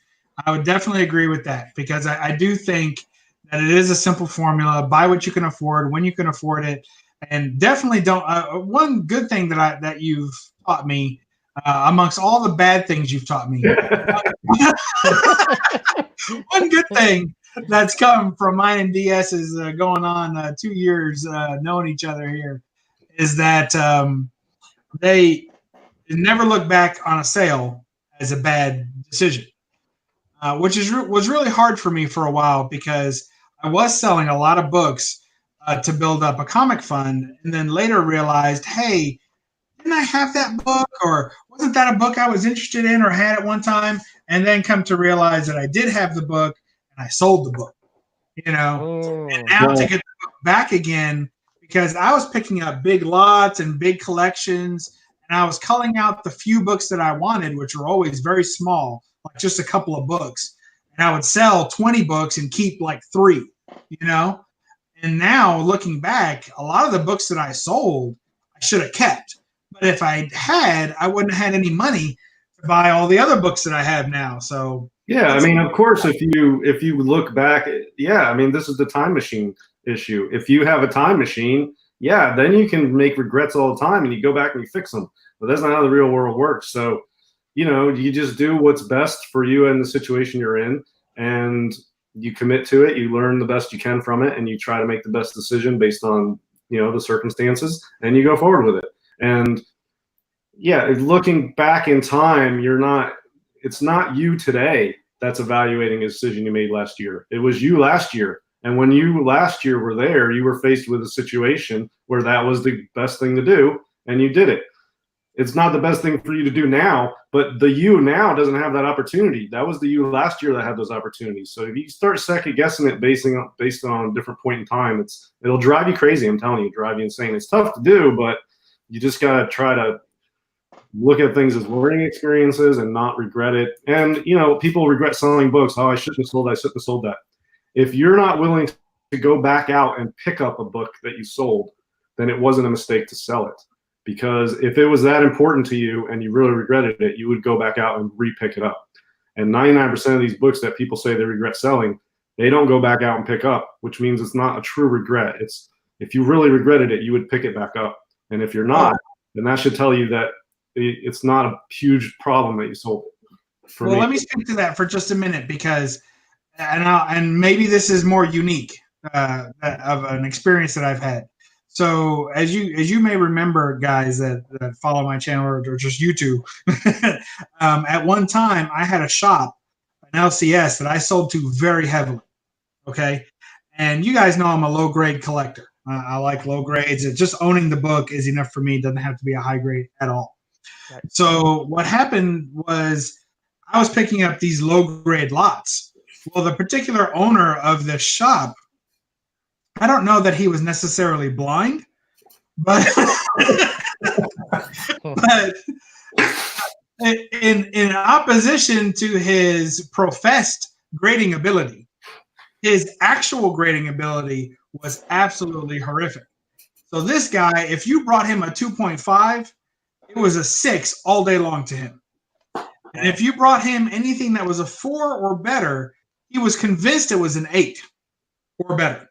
I would definitely agree with that, because I do think that it is a simple formula. Buy what you can afford when you can afford it, and definitely don't. One good thing that you've taught me, amongst all the bad things you've taught me, one good thing that's come from mine and DS is going on 2 years knowing each other here, is that they never look back on a sale as a bad decision. Which was really hard for me for a while, because I was selling a lot of books to build up a comic fund, and then later realized, hey, didn't I have that book, or wasn't that a book I was interested in or had at one time? And then come to realize that I did have the book and I sold the book, And now to get the book back again, because I was picking up big lots and big collections, and I was culling out the few books that I wanted, which were always very small, like just a couple of books. And I would sell 20 books and keep like 3, And now looking back, a lot of the books that I sold, I should have kept. But if I had, I wouldn't have had any money to buy all the other books that I have now. So yeah, of course, if you look back, this is the time machine issue. If you have a time machine, then you can make regrets all the time and you go back and you fix them. But that's not how the real world works. So, you just do what's best for you and the situation you're in. And, you commit to it, you learn the best you can from it, and you try to make the best decision based on, the circumstances, and you go forward with it. And yeah, looking back in time, it's not you today that's evaluating a decision you made last year. It was you last year. And when you last year were there, you were faced with a situation where that was the best thing to do, and you did it. It's not the best thing for you to do now, but the you now doesn't have that opportunity. That was the you last year that had those opportunities. So if you start second guessing it based on a different point in time, it'll drive you crazy. I'm telling you, drive you insane. It's tough to do, but you just gotta try to look at things as learning experiences and not regret it. And people regret selling books. Oh, I shouldn't have sold that. If you're not willing to go back out and pick up a book that you sold, then it wasn't a mistake to sell it. Because if it was that important to you and you really regretted it, you would go back out and re-pick it up. And 99% of these books that people say they regret selling, they don't go back out and pick up, which means it's not a true regret. It's if you really regretted it, you would pick it back up. And if you're not, then that should tell you that it's not a huge problem that you sold it. Let me speak to that for just a minute, because and maybe this is more unique of an experience that I've had. So as you may remember, guys that follow my channel or just YouTube, at one time I had a shop, an LCS, that I sold to very heavily. Okay, and you guys know I'm a low grade collector. I like low grades. Just owning the book is enough for me. It doesn't have to be a high grade at all. Right. So what happened was I was picking up these low grade lots. Well, the particular owner of this shop, I don't know that he was necessarily blind, but but in opposition to his professed grading ability, his actual grading ability was absolutely horrific. So this guy, if you brought him a 2.5, it was a 6 all day long to him. And if you brought him anything that was a 4 or better, he was convinced it was an 8 or better.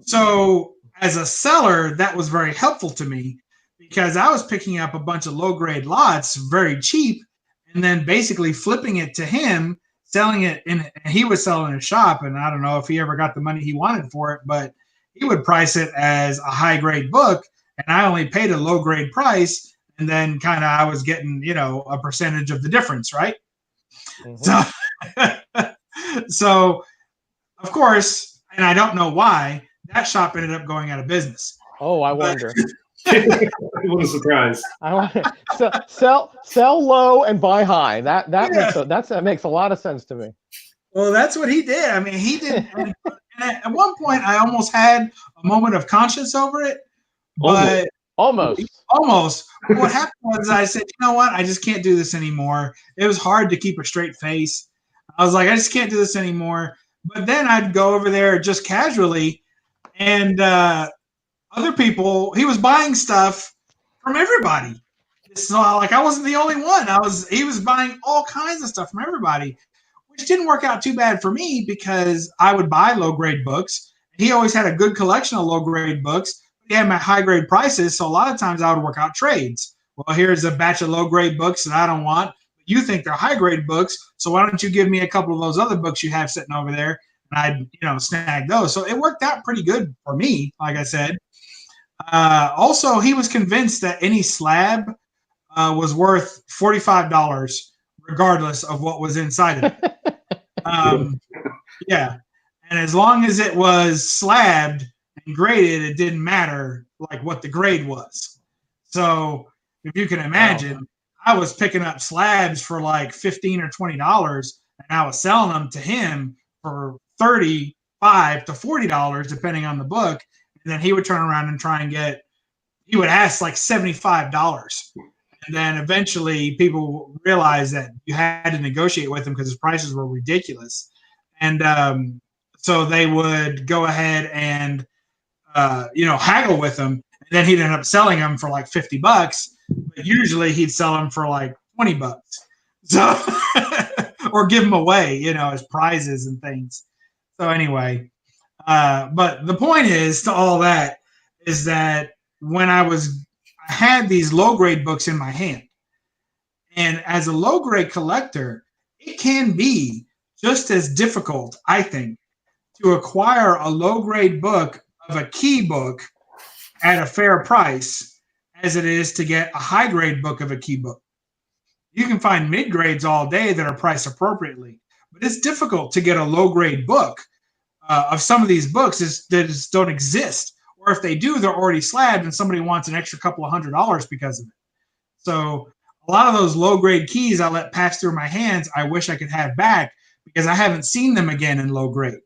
So as a seller, that was very helpful to me, because I was picking up a bunch of low-grade lots very cheap and then basically flipping it to him, selling it, and he was selling a shop, and I don't know if he ever got the money he wanted for it, but he would price it as a high-grade book, and I only paid a low-grade price, and then kind of I was getting, a percentage of the difference, right? Mm-hmm. So, of course, and I don't know why, that shop ended up going out of business. Oh, I wonder. What a surprise! I wonder. So, sell low and buy high. That makes a lot of sense to me. Well, that's what he did. I mean, he did. And at one point, I almost had a moment of conscience over it, but almost. What happened was I said, you know what? I just can't do this anymore. It was hard to keep a straight face. I was like, I just can't do this anymore. But then I'd go over there just casually, and other people, he was buying stuff from everybody. It's not like I wasn't the only one. He was buying all kinds of stuff from everybody, which didn't work out too bad for me, because I would buy low grade books. He always had a good collection of low grade books. He had my high grade prices, so a lot of times I would work out trades. Well, here's a batch of low grade books that I don't want. You think they're high grade books, so why don't you give me a couple of those other books you have sitting over there, and I'd snag those. So it worked out pretty good for me, like I said. Also, he was convinced that any slab was worth $45, regardless of what was inside of it. Yeah, and as long as it was slabbed and graded, it didn't matter like what the grade was. So if you can imagine, I was picking up slabs for like $15 or $20, and I was selling them to him for $35 to $40, depending on the book. And then he would turn around and try and he would ask like $75. And then eventually people realized that you had to negotiate with him because his prices were ridiculous. And so they would go ahead and, haggle with him. And then he'd end up selling them for like $50. But usually he'd sell them for like $20. So, or give them away, as prizes and things. So anyway, but the point is to all that is that when I had these low grade books in my hand, and as a low grade collector, it can be just as difficult, I think, to acquire a low-grade book of a key book at a fair price as it is to get a high-grade book of a key book. You can find mid-grades all day that are priced appropriately, but it's difficult to get a low-grade book of some of these books that just don't exist. Or if they do, they're already slabbed and somebody wants an extra couple of $100 because of it. So a lot of those low-grade keys I let pass through my hands, I wish I could have back because I haven't seen them again in low grade.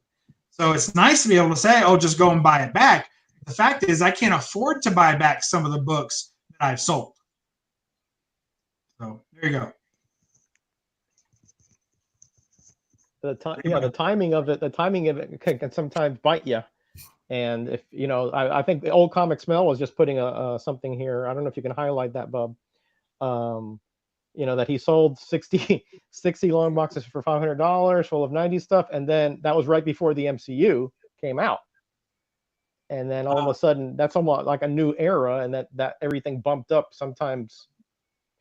So it's nice to be able to say, oh, just go and buy it back. The fact is I can't afford to buy back some of the books that I've sold. So there you go. The timing of it can sometimes bite you. And if you know, I think the old comic smell was just putting something here. I don't know if you can highlight that, Bub. You know, that he sold 60 long boxes for $500 full of 90s stuff, and then that was right before the MCU came out. And then all of a sudden, that's almost like a new era, and that everything bumped up sometimes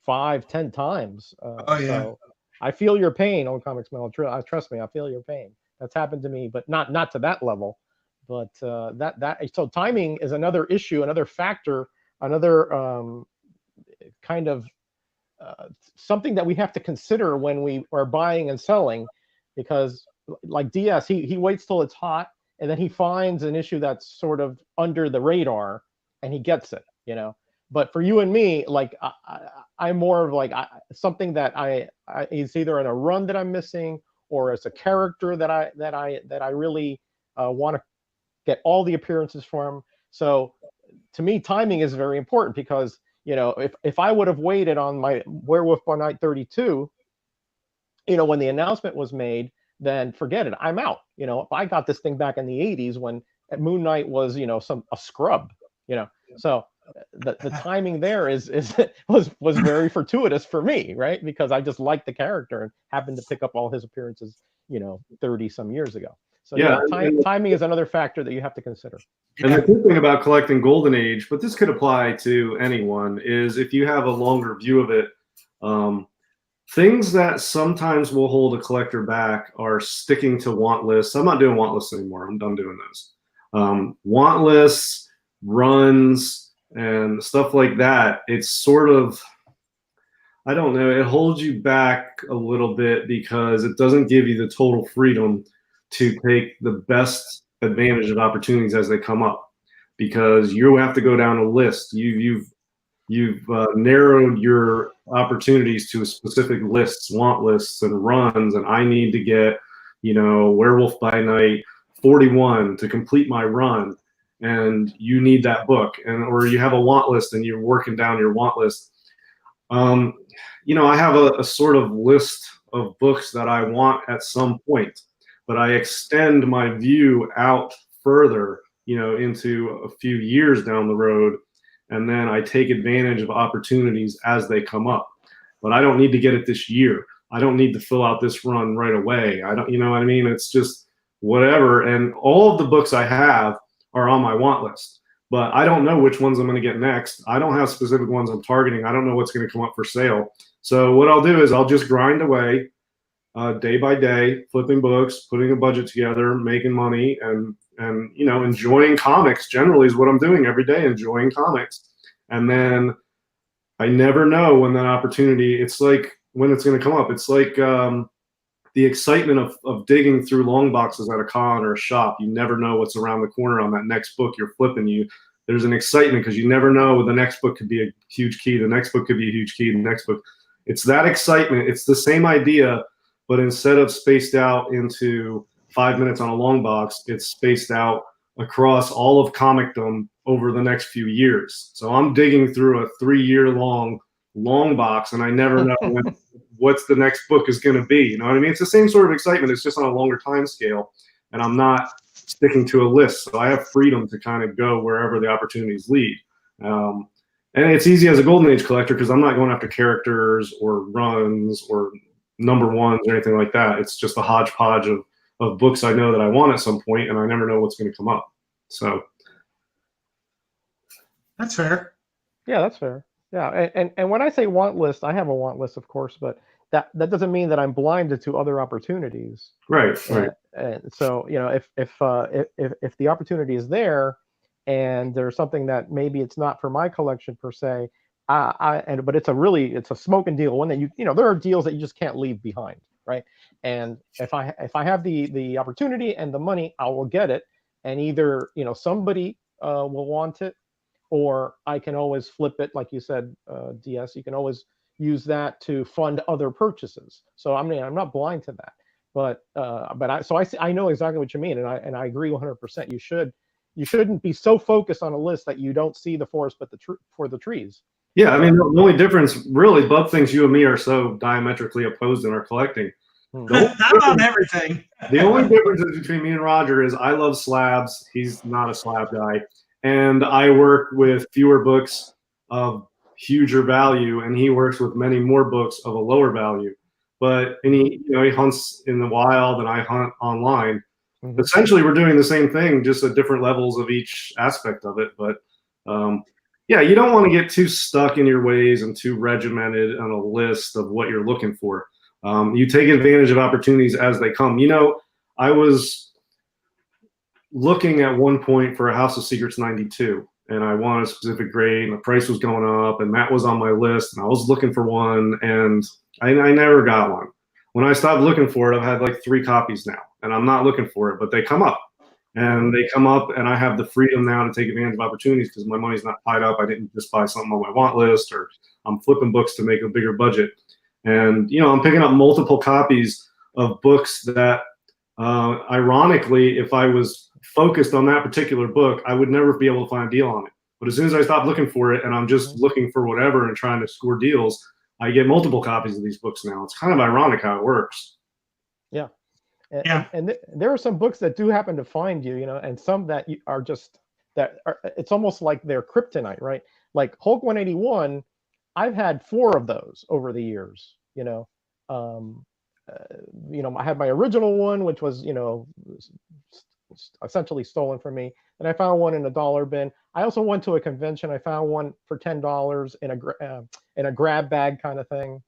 5-10 times. So I feel your pain, old comic smell. Trust me, I feel your pain. That's happened to me, but not to that level. But so timing is another issue, another factor, another kind of something that we have to consider when we are buying and selling, because like DS, he waits till it's hot, and then he finds an issue that's sort of under the radar, and he gets it, you know. But for you and me, like I'm more of like something that I is either in a run that I'm missing, or it's a character that I really want to get all the appearances from. So to me, timing is very important, because you know, if I would have waited on my Werewolf by Night 32, you know, when the announcement was made, then forget it. I'm out. You know, if I got this thing back in the 80s when Moon Knight was, you know, a scrub, you know, so the timing there was very fortuitous for me, right? Because I just liked the character and happened to pick up all his appearances, you know, 30 some years ago. So yeah, timing is another factor that you have to consider. And the good thing about collecting Golden Age, but this could apply to anyone, is if you have a longer view of it, things that sometimes will hold a collector back are sticking to want lists. I'm not doing want lists anymore. I'm done doing those. Want lists, runs, and stuff like that. It's sort of, I don't know, it holds you back a little bit because it doesn't give you the total freedom to take the best advantage of opportunities as they come up, because you have to go down a list. You've narrowed your opportunities to specific lists, want lists, and runs. And I need to get, you know, Werewolf by Night 41 to complete my run, and you need that book, or you have a want list and you're working down your want list. You know, I have a sort of list of books that I want at some point, but I extend my view out further, you know, into a few years down the road, and then I take advantage of opportunities as they come up. But I don't need to get it this year. I don't need to fill out this run right away. I don't, you know what I mean? It's just whatever. And all of the books I have are on my want list, but I don't know which ones I'm going to get next. I don't have specific ones I'm targeting. I don't know what's going to come up for sale. So what I'll do is I'll just grind away day by day, flipping books, putting a budget together, making money, and you know, enjoying comics generally is what I'm doing every day, enjoying comics. And then I never know when that opportunity, it's like when it's going to come up. It's like the excitement of digging through long boxes at a con or a shop. You never know what's around the corner on that next book you're flipping. There's an excitement because you never know. The next book could be a huge key. The next book could be a huge key. The next book. It's that excitement. It's the same idea, but instead of spaced out into 5 minutes on a long box, it's spaced out across all of comicdom over the next few years. So I'm digging through a 3-year long box, and I never know what's the next book is going to be. You know what I mean? It's the same sort of excitement. It's just on a longer time scale, and I'm not sticking to a list. So I have freedom to kind of go wherever the opportunities lead. And it's easy as a Golden Age collector because I'm not going after characters or runs or number ones or anything like that. It's just a hodgepodge of books I know that I want at some point, and I never know what's going to come up. So that's fair. Yeah, that's fair. Yeah, and when I say want list, I have a want list, of course, but that doesn't mean that I'm blinded to other opportunities. Right. Right. And so, you know, if the opportunity is there, and there's something that maybe it's not for my collection per se, but it's a smoking deal, one that you know, there are deals that you just can't leave behind, right? And if I have the opportunity and the money, I will get it, and either, you know, somebody will want it, or I can always flip it, like you said, DS. You can always use that to fund other purchases. So I mean, I'm not blind to that, but I know exactly what you mean, and I agree 100%. You shouldn't be so focused on a list that you don't see the forest but for the trees. Yeah, I mean, the only difference, really, Bub thinks you and me are so diametrically opposed in our collecting. Not on everything. The only difference between me and Roger is I love slabs. He's not a slab guy. And I work with fewer books of huger value, and he works with many more books of a lower value. But he hunts in the wild, and I hunt online. Mm-hmm. Essentially, we're doing the same thing, just at different levels of each aspect of it. But yeah, you don't want to get too stuck in your ways and too regimented on a list of what you're looking for. You take advantage of opportunities as they come. You know, I was looking at one point for a House of Secrets 92, and I wanted a specific grade, and the price was going up, and that was on my list, and I was looking for one, and I never got one. When I stopped looking for it, I've had like 3 copies now, and I'm not looking for it, but they come up. And I have the freedom now to take advantage of opportunities because my money's not tied up. I didn't just buy something on my want list, or I'm flipping books to make a bigger budget. And, you know, I'm picking up multiple copies of books that, ironically, if I was focused on that particular book, I would never be able to find a deal on it. But as soon as I stop looking for it and I'm just looking for whatever and trying to score deals, I get multiple copies of these books now. It's kind of ironic how it works. Yeah. And there are some books that do happen to find you, you know, and some that are just it's almost like they're kryptonite, right? Like Hulk 181, I've had 4 of those over the years, you know. I had my original one, which was, you know, essentially stolen from me, and I found one in a dollar bin. I also went to a convention. I found one for $10 in a grab bag kind of thing,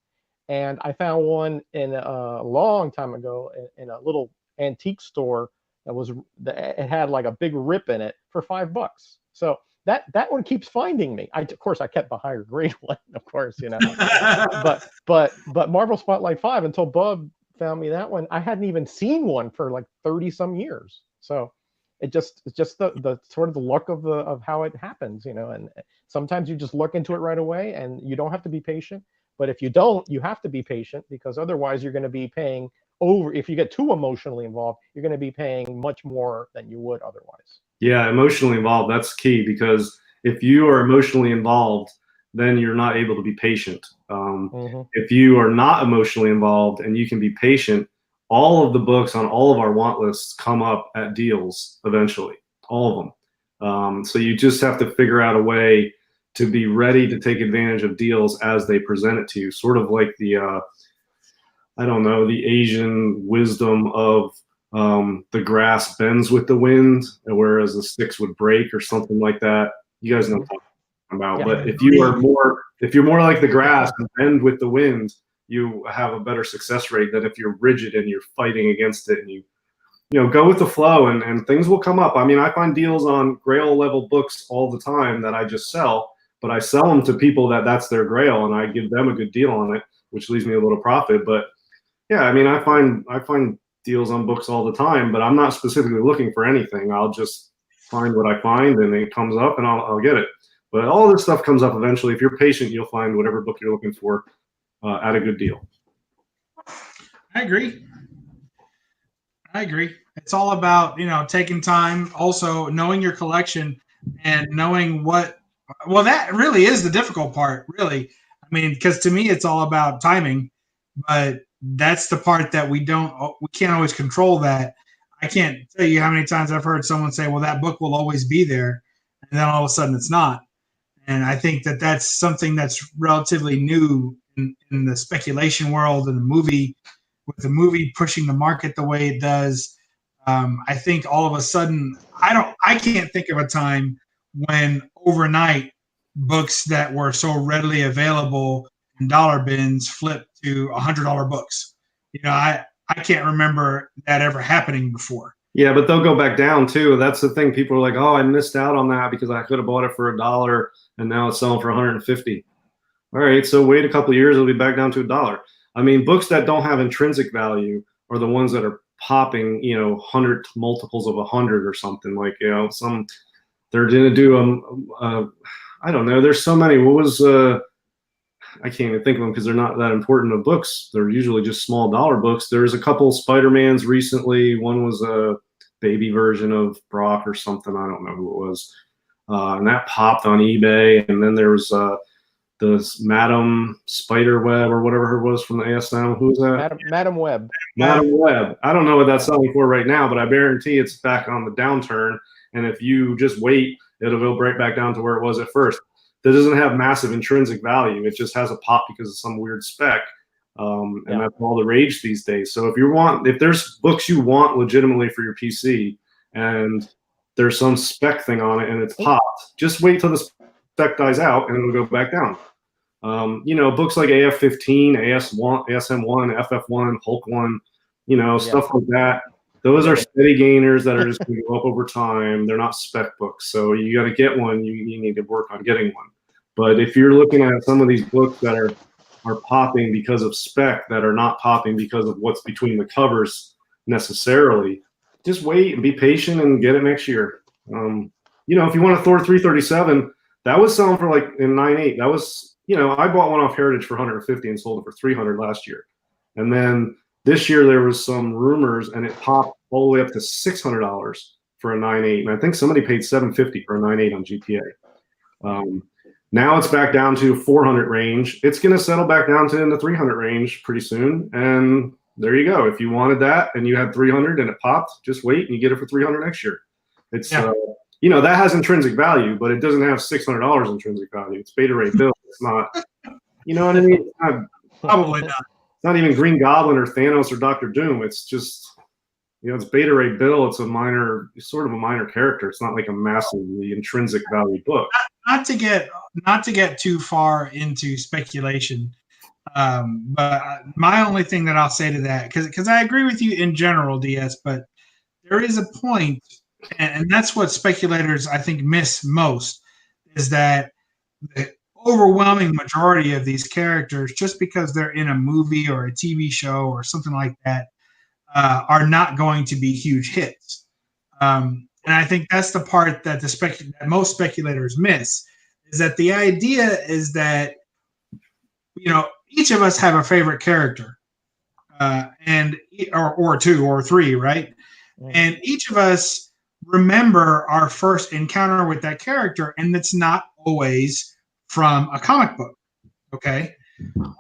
and I found one in a long time ago in a little antique store it had like a big rip in it for $5. So that one keeps finding me. Of course, I kept the higher grade one, of course, you know. but Marvel Spotlight 5, until Bub found me that one, I hadn't even seen one for like 30 some years. So it's just the sort of the luck of how it happens, you know. And sometimes you just look into it right away, and you don't have to be patient. But if you don't, you have to be patient, because otherwise you're going to be paying over. If you get too emotionally involved, you're going to be paying much more than you would otherwise. Yeah, emotionally involved, that's key, because if you are emotionally involved, then you're not able to be patient. If you are not emotionally involved and you can be patient, all of the books on all of our want lists come up at deals eventually, all of them. So you just have to figure out a way to be ready to take advantage of deals as they present it to you, sort of like the, the Asian wisdom of the grass bends with the wind, whereas the sticks would break, or something like that. You guys know what I'm talking about. Yeah. But if you're more like the grass and bend with the wind, you have a better success rate than if you're rigid and you're fighting against it, and you go with the flow, and things will come up. I mean, I find deals on Grail level books all the time that I just sell, but I sell them to people that's their Grail, and I give them a good deal on it, which leaves me a little profit. But yeah, I mean, I find deals on books all the time, but I'm not specifically looking for anything. I'll just find what I find, and it comes up, and I'll get it. But all this stuff comes up eventually. If you're patient, you'll find whatever book you're looking for at a good deal. I agree. It's all about, taking time, also knowing your collection, and knowing that really is the difficult part, really. I mean, because to me, it's all about timing, but that's the part that we can't always control. That I can't tell you how many times I've heard someone say, well, that book will always be there, and then all of a sudden it's not. And I think that that's something that's relatively new in the speculation world, and with the movie pushing the market the way it does. I think all of a sudden, I can't think of a time when overnight books that were so readily available and dollar bins flip to $100 books. You know, I can't remember that ever happening before. Yeah, but they'll go back down too. That's the thing. People are like, "Oh, I missed out on that because I could have bought it for $1 and now it's selling for 150." All right, so wait a couple of years, it'll be back down to $1. I mean, books that don't have intrinsic value are the ones that are popping, 100 multiples of 100 or something. Like, they're gonna do I don't know. There's so many. What was I can't even think of them because they're not that important of books. They're usually just small dollar books. There's a couple Spider-Mans recently. One was a baby version of Brock or something. I don't know who it was. And that popped on eBay. And then there was the Madam Spiderweb or whatever it was from the ASM. Who was that? Madam Web. Madam Web. I don't know what that's selling for right now, but I guarantee it's back on the downturn. And if you just wait, it'll go right back down to where it was at first. That doesn't have massive intrinsic value. It just has a pop because of some weird spec. And that's all the rage these days. So if there's books you want legitimately for your PC and there's some spec thing on it and it's popped, just wait till the spec dies out and it'll go back down. Books like AF-15, AS1, ASM1, FF1, Hulk1, stuff like that. Those are steady gainers that are just going to go up over time. They're not spec books. So you got to get one. You need to work on getting one. But if you're looking at some of these books that are popping because of spec, that are not popping because of what's between the covers necessarily, just wait and be patient and get it next year. If you want a Thor 337, that was selling for like in 9.8. That was, I bought one off Heritage for 150 and sold it for 300 last year. And then this year there was some rumors and it popped all the way up to $600 for a 9.8. And I think somebody paid $750 for a 9.8 on GPA. Now it's back down to 400 range. It's going to settle back down to in the 300 range pretty soon. And there you go. If you wanted that and you had 300 and it popped, just wait and you get it for 300 next year. It's, that has intrinsic value, but it doesn't have $600 intrinsic value. It's Beta Ray Bill. It's not, you know what I mean? It's not, probably not. It's not even Green Goblin or Thanos or Doctor Doom. It's just, it's Beta Ray Bill. It's sort of a minor character. It's not like a massively intrinsic value book. Not to get too far into speculation, but my only thing that I'll say to that, because I agree with you in general, DS, but there is a point, and that's what speculators I think miss most, is that the overwhelming majority of these characters, just because they're in a movie or a TV show or something like that, are not going to be huge hits. And I think that's the part that that most speculators miss, is that the idea is that, each of us have a favorite character, or two or three, right? And each of us remember our first encounter with that character, and it's not always from a comic book, okay?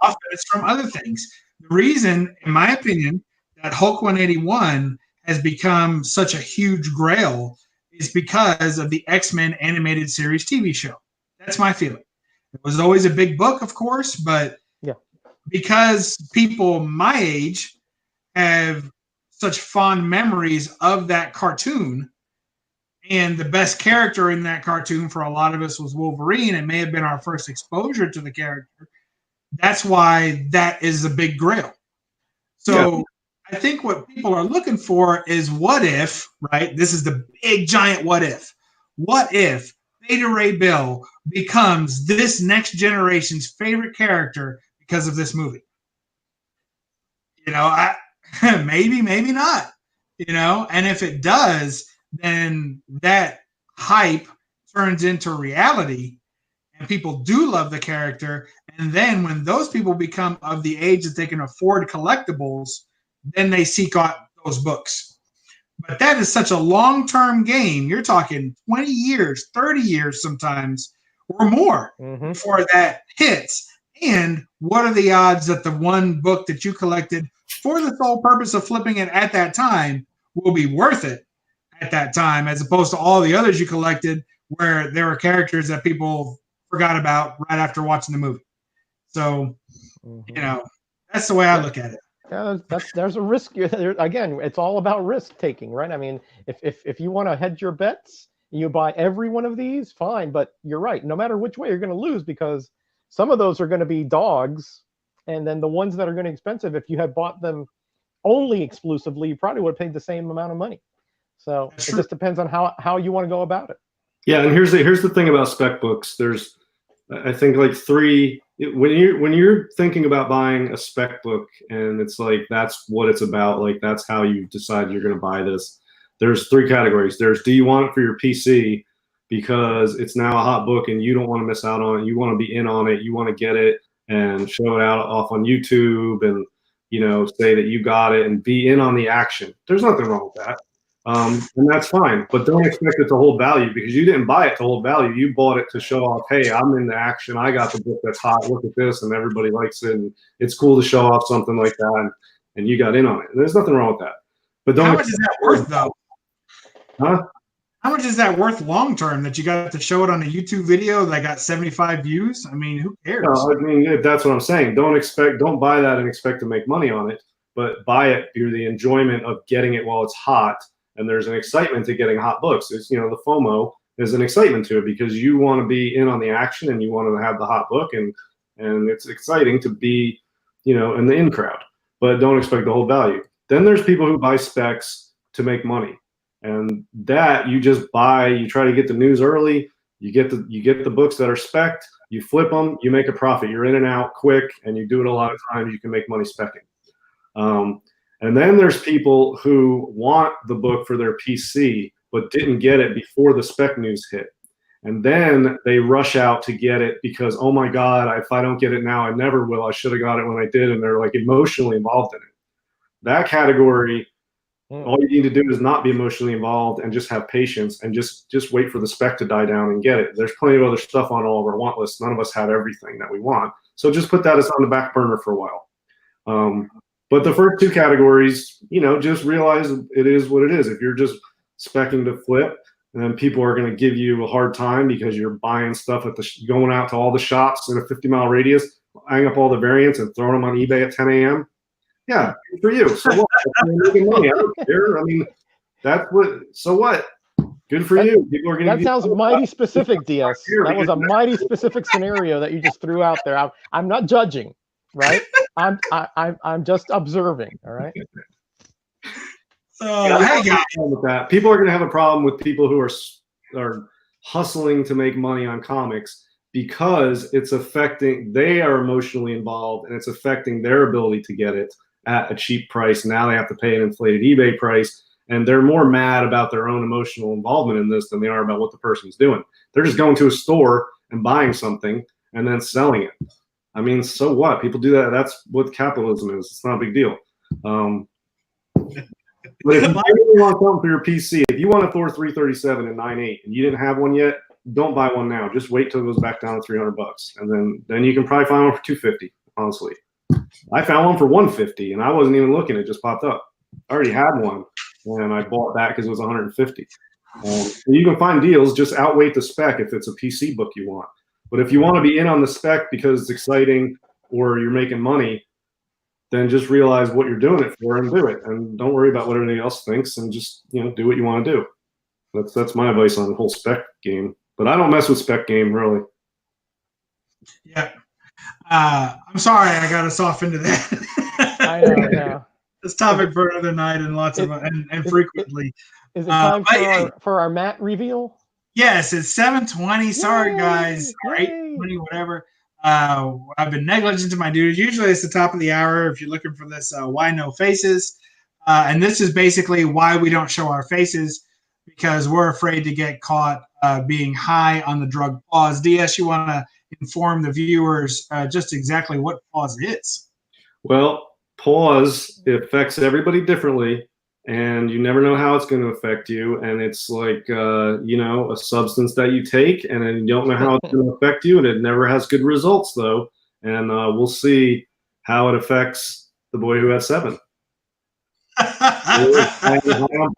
Often it's from other things. The reason, in my opinion, that Hulk 181 has become such a huge grail is because of the X-Men animated series TV show. That's my feeling. It was always a big book, of course, but because people my age have such fond memories of that cartoon, and the best character in that cartoon for a lot of us was Wolverine, it may have been our first exposure to the character. That's why that is a big grail. So I think what people are looking for is what if, right? This is the big giant what if. What if Beta Ray Bill becomes this next generation's favorite character because of this movie? Maybe, maybe not. And if it does, then that hype turns into reality and people do love the character. And then when those people become of the age that they can afford collectibles, then they seek out those books. But that is such a long-term game. You're talking 20 years, 30 years sometimes, or more before that hits. And what are the odds that the one book that you collected for the sole purpose of flipping it at that time will be worth it at that time, as opposed to all the others you collected where there were characters that people forgot about right after watching the movie? So, that's the way I look at it. Yeah, there's a risk. Again, it's all about risk taking, right? I mean, if you want to hedge your bets, you buy every one of these, fine. But you're right. No matter which way, you're going to lose because some of those are going to be dogs. And then the ones that are going to be expensive, if you had bought them only exclusively, you probably would have paid the same amount of money. So it just depends on how you want to go about it. Yeah, and here's the thing about spec books. There's, I think, like when you're thinking about buying a spec book, and it's like that's what it's about. Like that's how you decide you're going to buy this. There's 3 categories. There's, do you want it for your PC because it's now a hot book and you don't want to miss out on it. You want to be in on it. You want to get it and show it out off on YouTube and, you know, say that you got it and be in on the action. There's nothing wrong with that. And that's fine, but don't expect it to hold value because you didn't buy it to hold value. You bought it to show off, hey, I'm in the action. I got the book that's hot. Look at this. And everybody likes it. And it's cool to show off something like that. And you got in on it. And there's nothing wrong with that. But don't. How much is that worth, though? Huh? How much is that worth long term that you got to show it on a YouTube video that got 75 views? I mean, who cares? I mean, that's what I'm saying. Don't buy that and expect to make money on it, but buy it through the enjoyment of getting it while it's hot. And there's an excitement to getting hot books. It's, you know, the FOMO is an excitement to it because you want to be in on the action and you want to have the hot book and it's exciting to be, you know, in the in crowd, but don't expect the whole value. Then there's people who buy specs to make money. And that you just buy, you try to get the news early, you get the books that are spec'd, you flip them, you make a profit. You're in and out quick, and you do it a lot of times. You can make money speccing. And then there's people who want the book for their PC, but didn't get it before the spec news hit. And then they rush out to get it because, oh my God, if I don't get it now, I never will. I should have got it when I did. And they're like emotionally involved in it. That category, all you need to do is not be emotionally involved and just have patience and just wait for the spec to die down and get it. There's plenty of other stuff on all of our want lists. None of us have everything that we want. So just put that as on the back burner for a while. But the first 2 categories, you know, just realize it is what it is. If you're just speccing to flip, and then people are going to give you a hard time because you're buying stuff at going out to all the shops in a 50-mile radius, buying up all the variants and throwing them on eBay at 10 a.m. Yeah, good for you. So what? You're making money. I don't care. I mean, that's what. So what? Good for you. People are going to. That sounds mighty specific, DS. That was a mighty specific scenario that you just threw out there. I'm not judging, right? I'm just observing. All right. Hey guys. With that, people are going to have a problem with people who are hustling to make money on comics because it's affecting. They are emotionally involved, and it's affecting their ability to get it at a cheap price. Now they have to pay an inflated eBay price, and they're more mad about their own emotional involvement in this than they are about what the person's doing. They're just going to a store and buying something and then selling it. I mean, so what? People do that. That's what capitalism is. It's not a big deal. But if you really want something for your PC, if you want a Thor 337 and 9.8 and you didn't have one yet, don't buy one now. Just wait till it goes back down to $300, and then you can probably find one for $250. Honestly, I found one for $150, and I wasn't even looking; it just popped up. I already had one, and I bought that because it was $150. You can find deals. Just outweight the spec if it's a PC book you want. But if you want to be in on the spec because it's exciting or you're making money, then just realize what you're doing it for and do it, and don't worry about what anybody else thinks, and just do what you want to do. That's my advice on the whole spec game. But I don't mess with spec game really. Yeah. I'm sorry I got us off into that. I know, yeah. This topic for another night and lots of and frequently. Is it time for our Matt reveal? Yes, it's 7:20. Sorry, guys. Or 8:20, whatever. I've been negligent to my duties. Usually it's the top of the hour if you're looking for this why no faces. And this is basically why we don't show our faces, because we're afraid to get caught being high on the drug pause. DS, you want to inform the viewers just exactly what pause is? Well, pause, it affects everybody differently, and you never know how it's going to affect you. And it's like, a substance that you take, and then you don't know how it's going to affect you, and it never has good results, though. And we'll see how it affects the boy who has 7.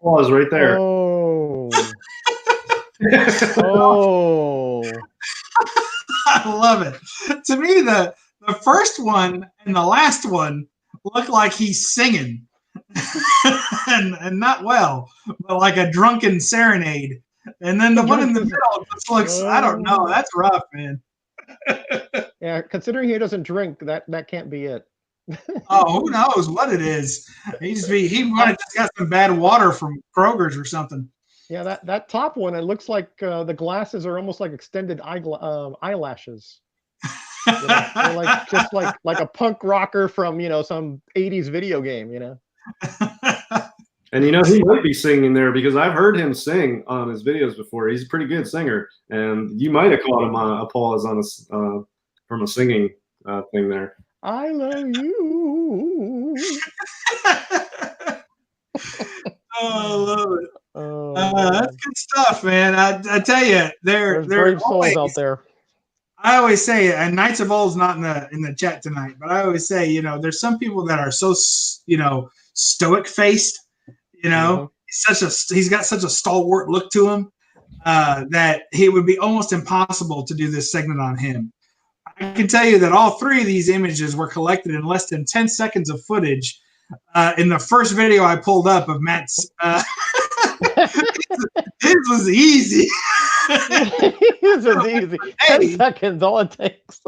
Pause right there. Oh. Oh. I love it. To me, the first one and the last one look like he's singing. and not well, but like a drunken serenade. And then the one in the middle just looks, I don't know, that's rough, man. Yeah, considering he doesn't drink, that can't be it. Oh, who knows what it is? He might have just got some bad water from Kroger's or something. Yeah, that top one, it looks like the glasses are almost like extended eyelashes. You know, they're like just like a punk rocker from some 80s video game. And he might be singing there because I've heard him sing on his videos before. He's a pretty good singer, and you might have caught him on a pause on from a singing thing there. I love you. Oh, I love it. That's good stuff, man. I tell you, there's brave souls out there. I always say, and Knights of Old's not in the chat tonight, but I always say, there's some people that are so stoic faced. He's got such a stalwart look to him that it would be almost impossible to do this segment on him. I can tell you that all three of these images were collected in less than 10 seconds of footage in the first video I pulled up of Matt's. His was easy. His was easy. 10 seconds, all it takes.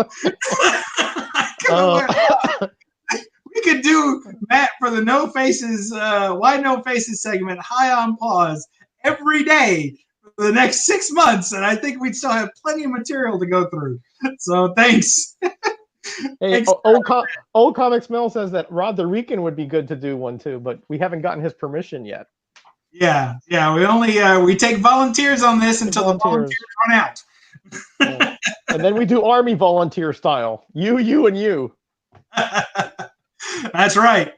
We could do, Matt, for the No Faces, Why No Faces segment, high on pause, every day for the next 6 months, and I think we'd still have plenty of material to go through. So thanks. Hey, old Comic Smell says that Rod the Rican would be good to do one too, but we haven't gotten his permission yet. Yeah. We only we take volunteers on this until the volunteers run out. Yeah. And then we do army volunteer style. You, and you. That's right.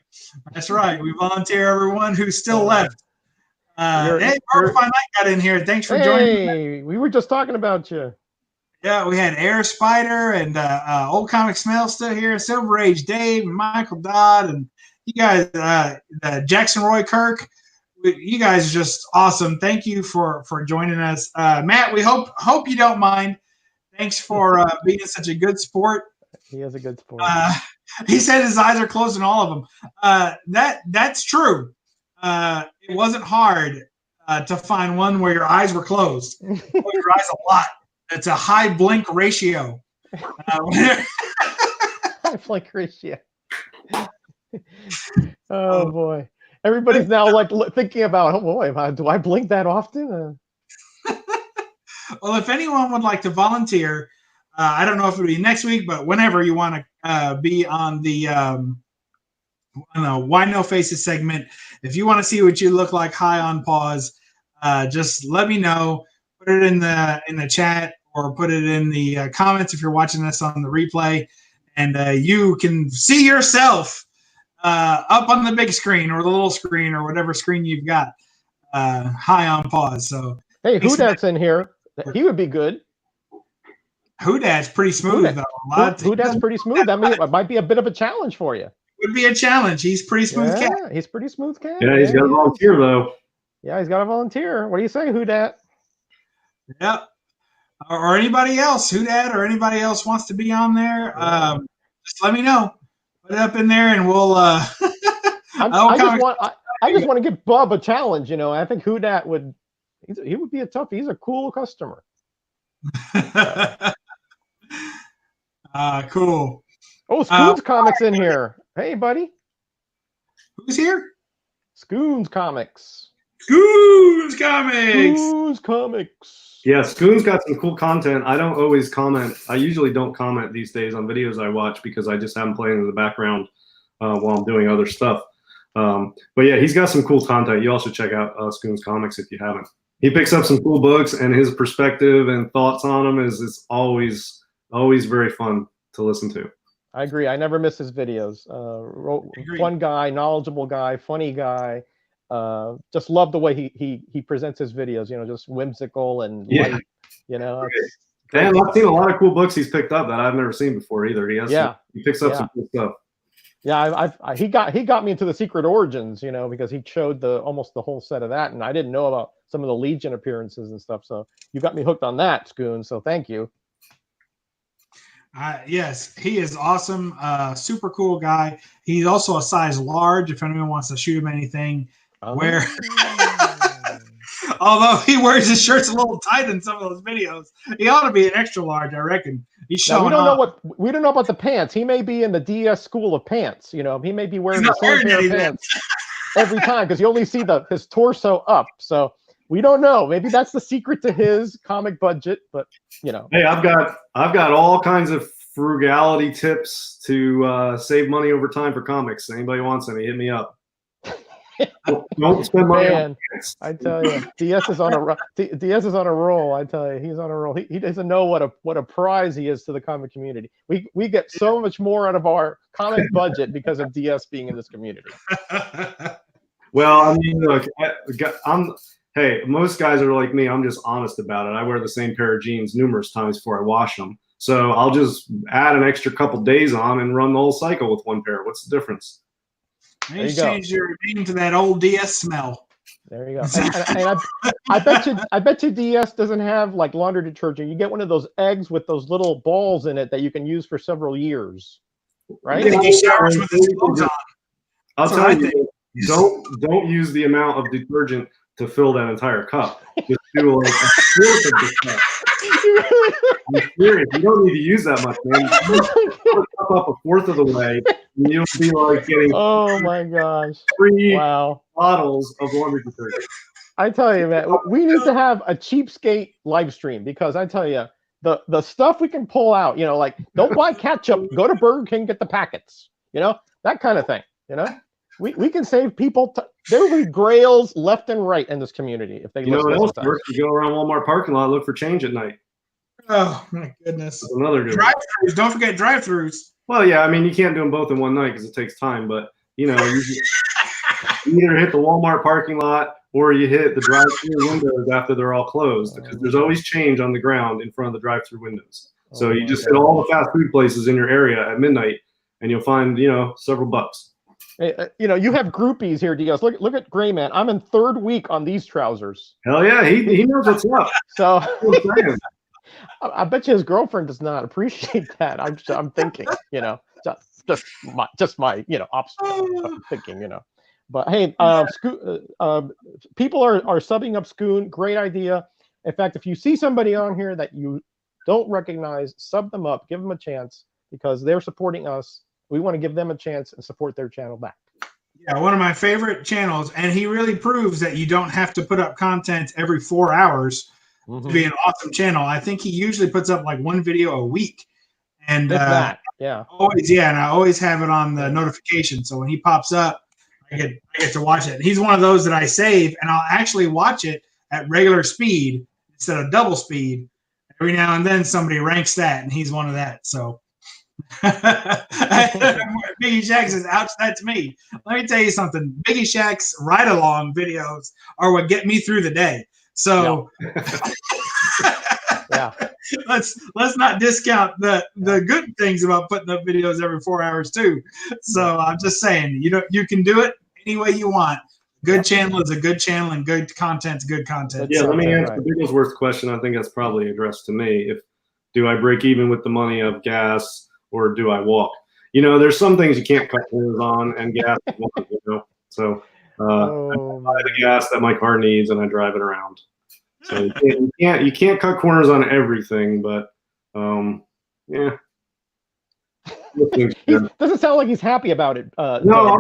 We volunteer everyone who's still left. Hey, Butterfly Knight got in here. Thanks for joining. Hey, we were just talking about you. Yeah, we had Air Spider and Old Comic Smell still here. Silver Age Dave and Michael Dodd and you guys, Jackson Roy Kirk. You guys are just awesome. Thank you for joining us, Matt. We hope you don't mind. Thanks for being such a good sport. He is a good sport. He said his eyes are closed in all of them. That's true. It wasn't hard to find one where your eyes were closed. Your eyes a lot. It's a high blink ratio. High blink ratio. Oh boy. Everybody's now like thinking about, oh boy, do I blink that often? Well, if anyone would like to volunteer, I don't know if it'll be next week, but whenever you want to be on the Why No Faces segment, if you want to see what you look like high on pause, just let me know. Put it in the chat or put it in the comments if you're watching this on the replay, and you can see yourself up on the big screen or the little screen or whatever screen you've got high on pause. So hey, Whodat's in here. He would be good. Whodat's pretty smooth though. Whodat's pretty smooth. I mean, it might be a bit of a challenge for you. Would be a challenge. He's pretty smooth cat. He's pretty smooth cat. Yeah, he's got a volunteer though. Yeah, he's got a volunteer. What do you say, Whodat? Yeah. Or anybody else, Whodat or anybody else wants to be on there, just let me know. Put it up in there, and we'll. I just want to give Bub a challenge. I think Whodat would. He would be a tough. He's a cool customer. Cool. Oh, Scoon's Comics in here. Hey, buddy. Who's here? Scoon's Comics. Scoon's Comics. Scoon's Comics. Yeah, Scoon's got some cool content. I don't always comment. I usually don't comment these days on videos I watch because I just have them playing in the background while I'm doing other stuff. But yeah, he's got some cool content. You also check out Scoon's Comics if you haven't. He picks up some cool books, and his perspective and thoughts on them is always very fun to listen to. I agree. I never miss his videos. Fun guy, knowledgeable guy, funny guy. Just love the way he presents his videos. Just whimsical and light. And I've seen a lot of cool books he's picked up that I've never seen before either. He picks up some cool stuff. Yeah, he got me into the Secret Origins, because he showed almost the whole set of that, and I didn't know about some of the Legion appearances and stuff. So you got me hooked on that, Scoon. So thank you. Yes, he is awesome. Super cool guy. He's also a size large. If anyone wants to shoot him anything, where although he wears his shirts a little tight in some of those videos, he ought to be an extra large, I reckon. He's showing we don't off. we don't know about the pants. He may be in the DS school of pants. You know, he may be wearing the same pair of pants every time because you only see his torso up. So we don't know. Maybe that's the secret to his comic budget. But you know, hey, I've got all kinds of frugality tips to save money over time for comics. Anybody wants any? Hit me up. Don't spend money. Man, I tell you, DS is on a DS is on a roll. I tell you, he's on a roll. He doesn't know what a prize he is to the comic community. We get so much more out of our comic budget because of DS being in this community. Well, I mean, look, hey, most guys are like me. I'm just honest about it. I wear the same pair of jeans numerous times before I wash them. So I'll just add an extra couple days on and run the whole cycle with one pair. What's the difference? You change your name to that old DS smell. There you go. And I bet you DS doesn't have like laundry detergent. You get one of those eggs with those little balls in it that you can use for several years, right? I think he showers with his clothes on. I'll tell you, don't use the amount of detergent to fill that entire cup. Just do like a fourth of the cup. I'm serious. You don't need to use that much, man. You put the cup up a fourth of the way, and you'll be like getting oh my gosh, 3 bottles of laundry detergent. I tell you, man, we need to have a cheapskate live stream because I tell you, the stuff we can pull out, you know, like don't buy ketchup, go to Burger King, get the packets, you know, that kind of thing, you know. We can save people. There will be grails left and right in this community if they. You know what else works? You go around Walmart parking lot, look for change at night. Oh my goodness! That's another good drive-throughs. Don't forget drive-throughs. Well, yeah, I mean you can't do them both in one night because it takes time. But you know, you either hit the Walmart parking lot or you hit the drive-through windows after they're all closed because there's always change on the ground in front of the drive-through windows. So you just hit all the fast food places in your area at midnight, and you'll find several bucks. You know, you have groupies here, DS. Look at Gray Man. I'm in 3rd week on these trousers. Hell yeah, he knows what's up. So I bet you his girlfriend does not appreciate that. I'm thinking, you know, just my I'm thinking, you know. But hey, people are subbing up Scoon. Great idea. In fact, if you see somebody on here that you don't recognize, sub them up, give them a chance because they're supporting us. We want to give them a chance and support their channel back. Yeah, one of my favorite channels, and he really proves that you don't have to put up content every 4 hours to be an awesome channel. I think he usually puts up like 1 video a week, and and I always have it on the notification. So when he pops up, I get to watch it. He's one of those that I save, and I'll actually watch it at regular speed instead of double speed. Every now and then somebody ranks that, and he's one of that. So. Biggie Shack says, ouch, that's me. Let me tell you something. Biggie Shack's ride-along videos are what get me through the day. So let's not discount the good things about putting up videos every 4 hours too. So I'm just saying, you can do it any way you want. Good channel is a good channel, and good content's good content. Yeah, let me answer Bigglesworth's question. I think that's probably addressed to me. Do I break even with the money of gas? Or do I walk? You know, there's some things you can't cut corners on, and gas is one, you know. So I buy the gas that my car needs, and I drive it around. So you can't cut corners on everything, but yeah. He doesn't sound like he's happy about it. No,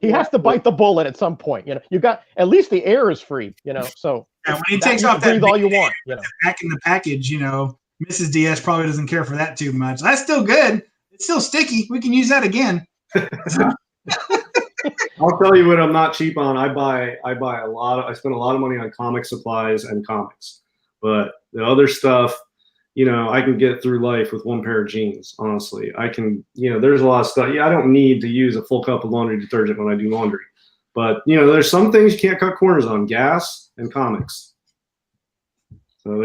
he has to bite the bullet at some point. You know, you got at least the air is free. You know, so when he takes off that all you want, you know, back in the package, you know. Mrs. DS probably doesn't care for that too much. That's still good. It's still sticky. We can use that again. I'll tell you what I'm not cheap on. I spend a lot of money on comic supplies and comics. But the other stuff, you know, I can get through life with 1 pair of jeans, honestly. I can, you know, there's a lot of stuff. Yeah, I don't need to use a full cup of laundry detergent when I do laundry. But, you know, there's some things you can't cut corners on, gas and comics. So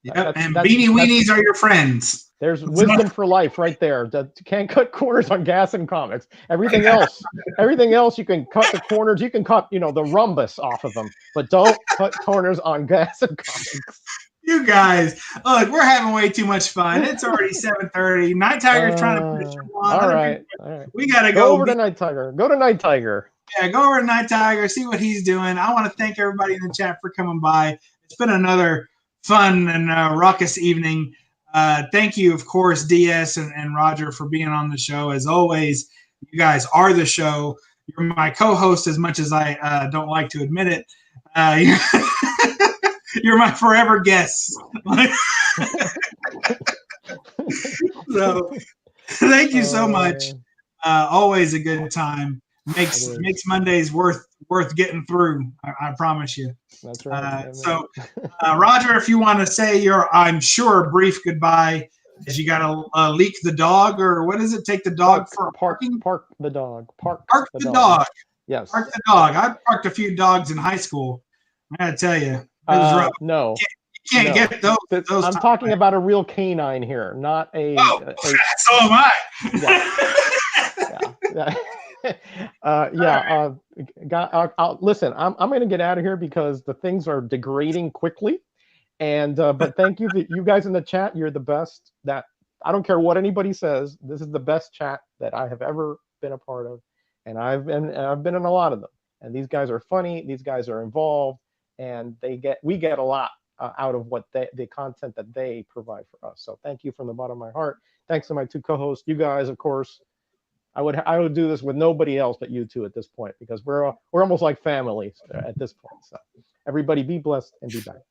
Yep, and beanie weenies are your friends. There's wisdom for life right there. You can't cut corners on gas and comics. Everything else you can cut the corners. You can cut, you know, the rhombus off of them, but don't cut corners on gas and comics. You guys, look, we're having way too much fun. It's already 7:30. Night Tiger's trying to finish one. All right. We gotta go over to Night Tiger. Go to Night Tiger. Yeah, go over to Night Tiger. See what he's doing. I want to thank everybody in the chat for coming by. It's been another fun and raucous evening. Thank you, of course, DS and Roger, for being on the show. As always, you guys are the show. You're my co-host, as much as I don't like to admit it. You're my forever guest. So, thank you so much. Always a good time. Makes Mondays worth getting through. I promise you. That's right. Roger, if you want to say your, I'm sure, brief goodbye, as you got to leak the dog, or what is it? Take the dog for parking? Park the dog. Park the dog. Yes. Park the dog. I parked a few dogs in high school. I gotta tell you, it was rough. No. You can't get those. I'm talking about a real canine here, not a. So am I. Listen, I'm going to get out of here because the things are degrading quickly. And but thank you, you guys in the chat. You're the best. That I don't care what anybody says. This is the best chat that I have ever been a part of, and I've been in a lot of them. And these guys are funny. These guys are involved, and we get a lot out of what the content that they provide for us. So thank you from the bottom of my heart. Thanks to my two co-hosts. You guys, of course. I would do this with nobody else but you two at this point, because we're almost like family at this point. So everybody be blessed and be back.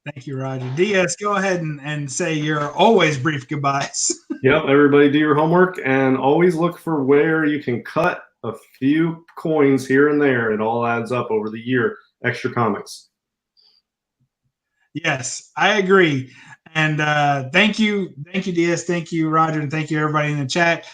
Thank you, Roger. DS, go ahead and say your always brief goodbyes. Yep, everybody do your homework and always look for where you can cut a few coins here and there. It all adds up over the year. Extra comics. Yes, I agree. And thank you, DS. Thank you, Roger, and thank you, everybody in the chat.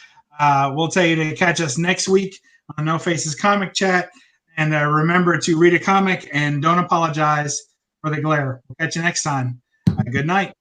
We'll tell you to catch us next week on No Faces Comic Chat. And remember to read a comic and don't apologize for the glare. We'll catch you next time. Good night.